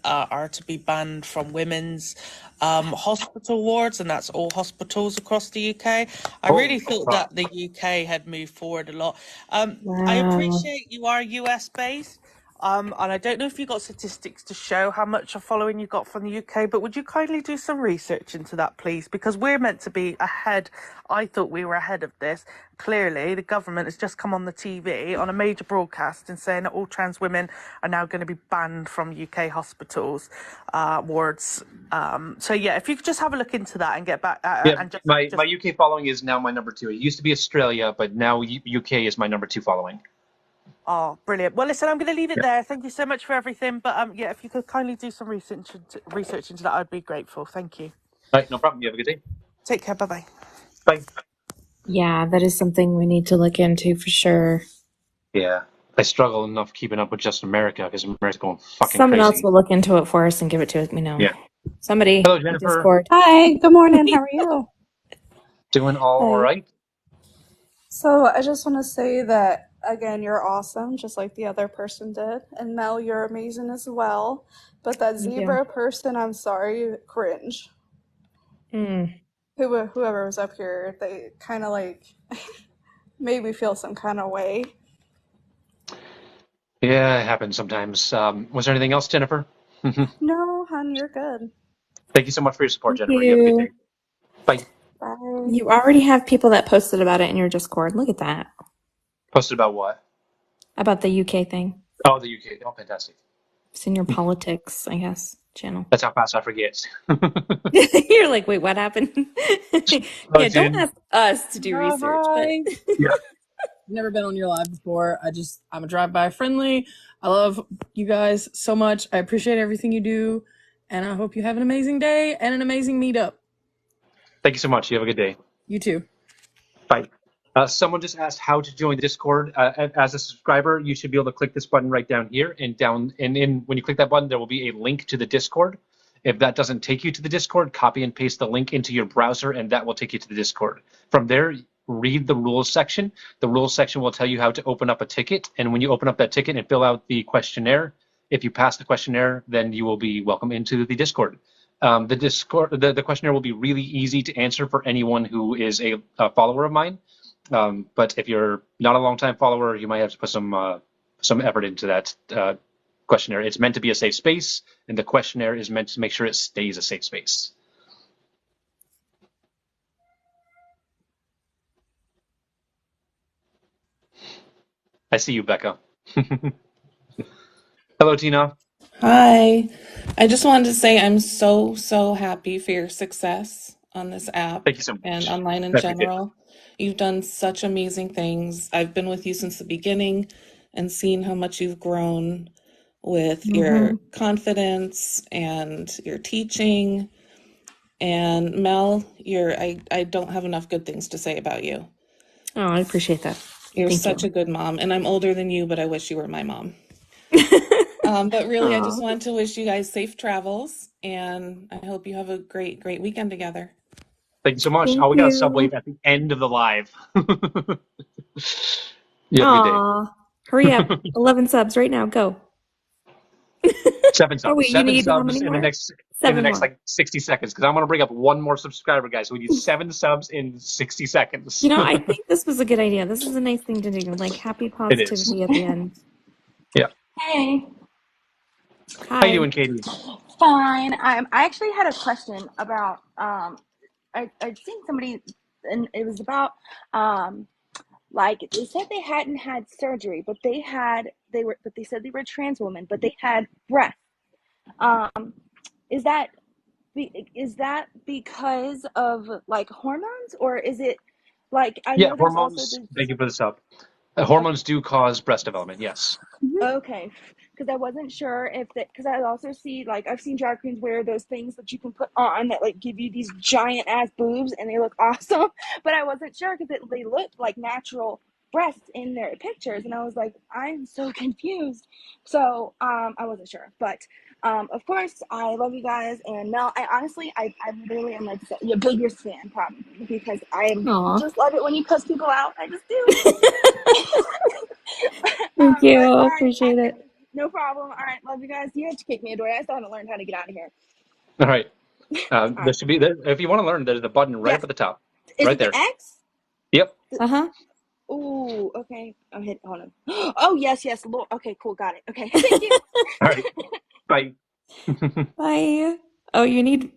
are to be banned from women's hospital wards, and that's all hospitals across the UK. I
Holy
really thought
fuck.
that the UK had moved forward a lot. I
Wow.
appreciate you are US based. And I don't know if you got statistics to show how much of following you got from the UK, but would you kindly do some research into that, please? Because we're meant to be ahead. I thought we were ahead of this. Clearly, the government has just come on the TV on a major broadcast and saying that all trans women are now going to be banned from UK hospitals wards. So yeah, if you could just have a look into that and get back
Yeah,
and
my
just
UK following is now my number 2. It used to be Australia, but now UK is my number 2 following.
Oh, brilliant. Well, listen, I'm going to leave it
Yeah.
there. Thank you so much for everything. But yeah, if you could kindly do some research into that, I'd be grateful. Thank you.
All right, no problem. You have a good day.
Take care. Bye bye.
Bye.
Yeah, that is something we need to look into for sure.
Yeah, I struggle enough keeping up with just America because America's going fucking
Someone else
crazy.
will look into it for us and give it to me now.
Yeah.
Somebody
Hello,
in
Jennifer.
Discord.
Hi, good morning. How are you?
Doing all
Hey.
right?
So I just want to say that again, you're awesome, just like the other person did. And Mel, you're amazing as well. But that
Thank you.
zebra person, I'm sorry, cringe.
Mm.
Whoever was up here, they kind of like made me feel some kind of way.
Yeah, it happens sometimes. Was there anything else, Jennifer? Thank
No, hon, you're good.
you so much for your support,
Thank
Jennifer. You have a good day.
you.
Bye.
Bye.
You already have people that posted about it in your Discord. Look at that.
Posted about what?
About the UK thing.
Oh, the UK. Oh, fantastic.
It's in your politics, I guess, channel.
That's how fast I forget.
You're like, wait, what happened? Yeah, don't ask us to do research, but
Hi.
Yeah.
Never been on your live before. I'm a drive-by friendly. I love you guys so much. I appreciate everything you do, and I hope you have an amazing day and an amazing meetup.
Thank you so much. You have a good day.
You too.
Bye. Someone just asked how to join the Discord. As a subscriber, you should be able to click this button right down here, and when you click that button, there will be a link to the Discord. If that doesn't take you to the Discord, copy and paste the link into your browser, and that will take you to the Discord. From there, read the rules section. The rules section will tell you how to open up a ticket, and when you open up that ticket and fill out the questionnaire, if you pass the questionnaire, then you will be welcome into the Discord. The questionnaire will be really easy to answer for anyone who is a follower of mine. But if you're not a long-time follower, you might have to put some effort into that questionnaire. It's meant to be a safe space, and the questionnaire is meant to make sure it stays a safe space. I see you, Becca. Hello, Tina.
Hi. I just wanted to say I'm so happy for your success on this app
Thank you so
and
much.
online in
I appreciate it.
general. You've done such amazing things. I've been with you since the beginning and seen how much you've grown with your confidence and your teaching. And Mel, I don't have enough good things to say about you.
Oh, I appreciate that.
You're
Thank
such
you.
a good mom, and I'm older than you, but I wish you were my mom. But really, I just
Aw.
want to wish you guys safe travels, and I hope you have a great weekend together.
Thank you so much.
Thank
Oh, we got a
you.
subwave at the end of the live. You have a good day.
Aw. Hurry up. 11 subs right now. Go.
7
Oh,
subs.
wait, you
7
need how
subs
many
in the
more?
next
7 more.
like 60 seconds because I'm gonna bring up one more subscriber, guys. So we need 7 subs in 60 seconds.
You know, I think this was a good idea. This is a nice thing to do, like happy
It is.
positivity at the end.
Yeah.
Hey,
How you
Hi.
doing, Katie?
fine. I actually had a question about I'd seen somebody and it was about like they said they hadn't had surgery, but they said they were a trans woman, but they had breasts. Um, is that is that because of like hormones, or is it like I
Yeah,
know there's also
hormones.
the
Thank you for the sub.
okay.
Hormones do cause breast development. Yes.
Okay, because I wasn't sure if that because I also see like I've seen drag queens wear those things that you can put on that like give you these giant ass boobs and they look awesome, but I wasn't sure because they look like natural breasts in their pictures and I was like I'm so confused, so I wasn't sure, but of course I love you guys and Mel. I honestly I literally am like your biggest fan probably because I am
Aw.
just love it when you cuss people out. I just do.
Thank you.
But all right,
Appreciate it.
no problem. All right, love you guys. You have to kick me, Dory. I still haven't learned how to get out of here.
All right.
All
There
right.
should be there. If you want to learn, there's a button right
Yes.
up at the top,
Is
right
it the
there.
X?
Yep.
Uh-huh.
Ooh, okay. I'm hit. Hold on. Oh yes, yes. Lord. Okay, cool. Got it. Okay. Thank you.
All right. Bye.
Bye. Oh, you need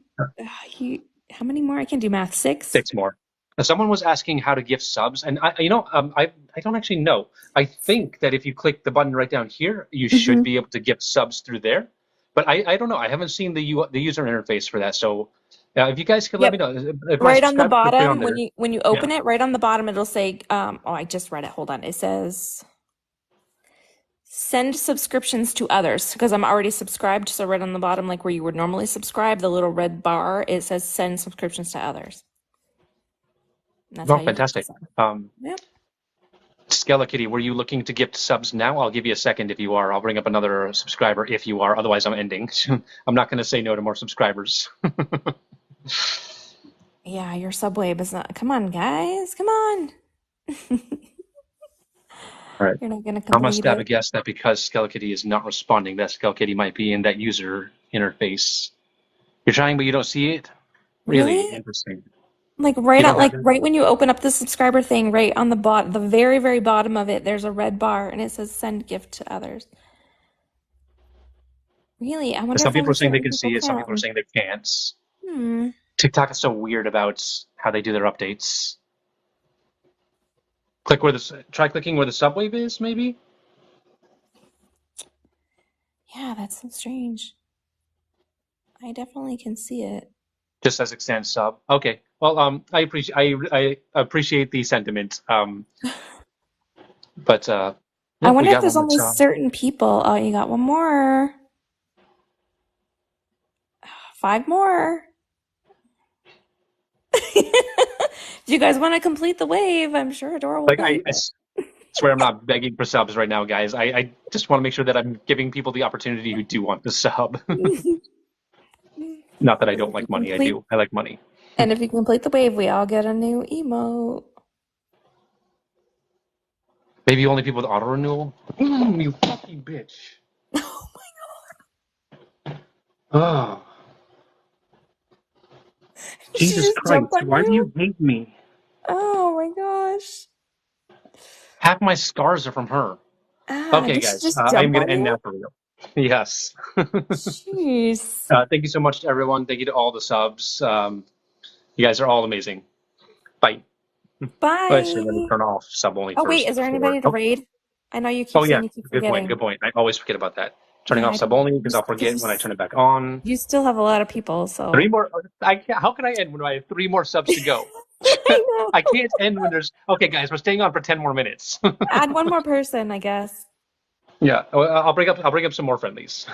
how many more? I can do math. 6?
6 more. Someone was asking how to gift subs, and I don't actually know. I think that if you click the button right down here, you should be able to gift subs through there. But I don't know. I haven't seen the user interface for that. So if you guys could let me
Yep.
know if my
Right on the
subscribers click on
bottom,
there.
when you
Yeah.
open it, right on the bottom, it'll say, oh, I just read it. Hold on. It says send subscriptions to others because I'm already subscribed. So right on the bottom, like where you would normally subscribe, the little red bar, it says send subscriptions to others. And that's
Oh,
how you gift a
fantastic.
sub. Yep.
Skellakitty, were you looking to gift subs now? I'll give you a second if you are. I'll bring up another subscriber if you are. Otherwise, I'm ending. I'm not going to say no to more subscribers.
Yeah, your subway is not. Come on, guys. Come on.
All right.
You're not going to
I'm going to
complete
stab a
it.
guess that because Skellakitty is not responding, that Skellakitty might be in that user interface. You're trying, but you don't see it? Really
Really?
interesting.
Like
You don't have it?
right when you open up the subscriber thing, right on the the very, very bottom of it, there's a red bar and it says send gift to others. Really? I wonder
Some
if
people are
only
saying they
certain
can
people
see it. Some people are
can.
saying they can't.
Hmm.
TikTok is so weird about how they do their updates. Try clicking where the subwave is, maybe?
Yeah, that's so strange. I definitely can see it.
Just as extend sub. Okay. Well, I appreciate the sentiment. But
I
we
wonder if
got one
there's
more
only
sub.
certain people. Oh, you got one more. 5 more. Do you guys want to complete the wave? I'm sure Adora will
Like
pay.
I swear I'm not begging for subs right now, guys. I just want to make sure that I'm giving people the opportunity who do want to sub. Not that I don't
If you
like money. I
complete,
do. I like money.
and if you complete the wave, we all get a new emote.
Maybe only people with auto renewal. You fucking bitch. Oh,
Did she
Jesus
just jump
Christ!
on
Why do
you?
you hate me?
Oh my gosh.
Half my scars are from her.
Ah,
Okay,
did she
guys,
just
I'm
jump
gonna
on
end now
you?
for real. Yes.
Jeez.
Thank you so much to everyone. Thank you to all the subs. You guys are all amazing. Bye. Oh, actually, let me
Bye.
turn off sub only
Oh wait,
first
is there
before.
anybody to
Oh,
raid? I know you
oh
keep
yeah.
saying you keep
Good point.
forgetting.
Good point. I always forget about that. Turning
Yeah,
off
I
sub
don't
only because I'll
because
forget when I turn it back on.
you still have a lot of people,
Three
so
more. How can I end when I have 3 more subs to go?
I know.
I can't end when there's. Okay, guys, we're staying on for 10 more minutes.
Add one more person, I guess.
Yeah, I'll bring up some more friendlies.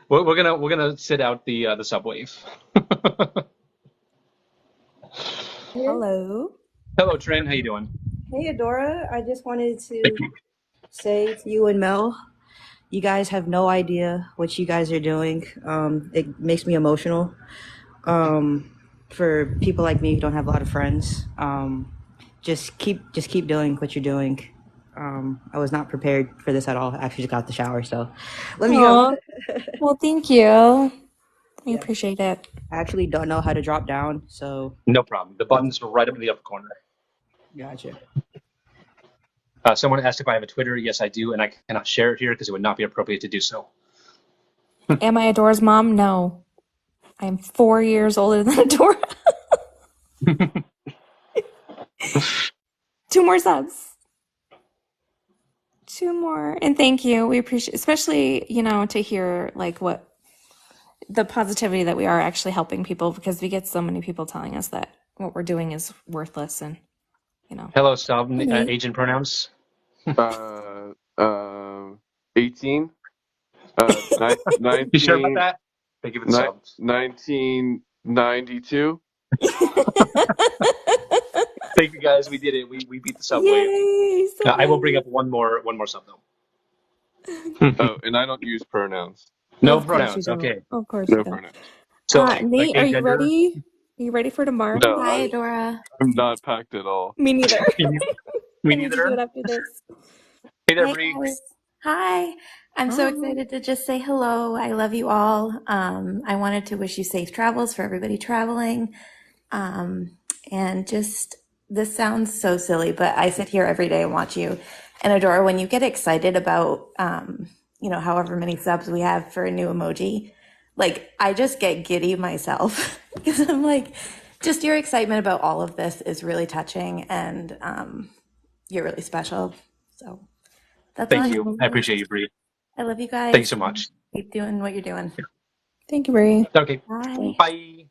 We're gonna sit out the subwave.
Hello.
Hello, Trin. How you doing?
Hey, Adora. I just wanted
Thank
to
you.
say to you and Mel, you guys have no idea what you guys are doing. It makes me emotional. For people like me who don't have a lot of friends, just keep doing what you're doing. I was not prepared for this at all. I actually just got out the shower, so let me go.
Aw. Well, thank you. We
Yeah,
appreciate it.
I actually don't know how to drop down, so
No problem. The buttons are right up in the upper corner.
gotcha.
Someone asked if I have a Twitter. Yes, I do, and I cannot share it here because it would not be appropriate to do so.
Am I Adora's mom? No. I'm 4 years older than Adora. 2 more subs. 2 more. And thank you. We appreciate, especially, to hear like what the positivity that we are actually helping people, because we get so many people telling us that what we're doing is worthless and,
Hello, sub.
Hey.
Agent pronouns.
18,
You sure about
19,
that? Thank you for the subs.
1992.
Thank you, guys. We did it. We beat the subwave.
Yay! So
I will bring
good.
up one more sub though.
Oh, and I don't use pronouns.
No
Of course you
pronouns.
don't.
Okay.
Of course you
No
don't.
pronouns.
So like
Nate, are you
agender.
ready? Are you ready for tomorrow?
No,
Hi, Dora.
I'm not packed at all.
Me neither.
Me
I need to do it
neither.
after this.
Hey there,
Hi,
Bree.
guys. Hi. I'm so excited to just say hello. I love you all. I wanted to wish you safe travels for everybody traveling. And just, this sounds so silly, but I sit here every day and watch you. And Adora, when you get excited about, however many subs we have for a new emoji, like I just get giddy myself because I'm like, just your excitement about all of this is really touching, and you're really special. So that's all I
Thank you. I
have.
appreciate you, Bree.
I love you
Thank you
guys.
so much.
Keep doing what you're doing.
Thank you, Brie.
Okay.
Bye.
Bye.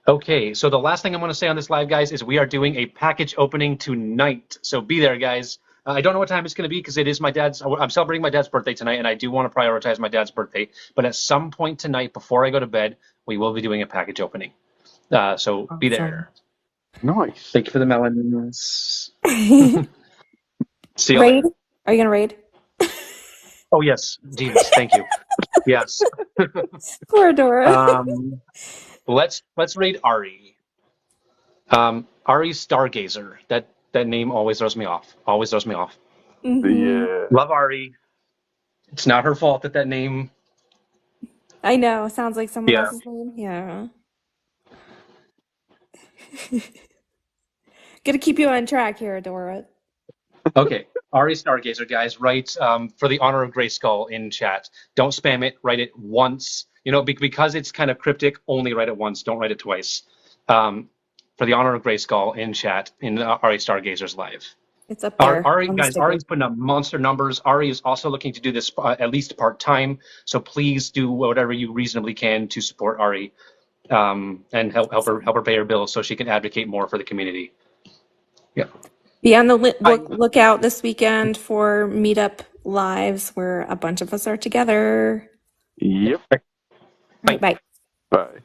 Okay, so the last thing I'm going to say on this live, guys, is we are doing a package opening tonight. So be there, guys. I don't know what time it's going to be because it is my dad's. I'm celebrating my dad's birthday tonight, and I do want to prioritize my dad's birthday. But at some point tonight, before I go to bed, we will be doing a package opening. So be there.
Nice.
Thank you for the melons. See you
Raid?
later.
Are you gonna raid?
Oh yes, Jesus, thank you. Yes.
Poor Dora.
Let's read Ari. Ari Stargazer. That name always throws me off. Always throws me off.
Yeah.
Love Ari. It's not her fault that name.
I know. Sounds like someone
Yeah.
else's name. Yeah. Gotta keep you on track here, Dora.
Okay. Ari Stargazer, guys, write for the honor of Grayskull in chat. Don't spam it. Write it once. Because it's kind of cryptic. Only write it once. Don't write it twice. For the honor of Grayskull in chat in Ari Stargazer's live.
It's up there
Ari,
on the
guys,
sticker.
Ari's putting up monster numbers. Ari is also looking to do this at least part-time. So please do whatever you reasonably can to support Ari, and help her pay her bills so she can advocate more for the community. Yeah.
Be on the lookout this weekend for meetup lives where a bunch of us are together.
Yep.
All right, bye.
Bye.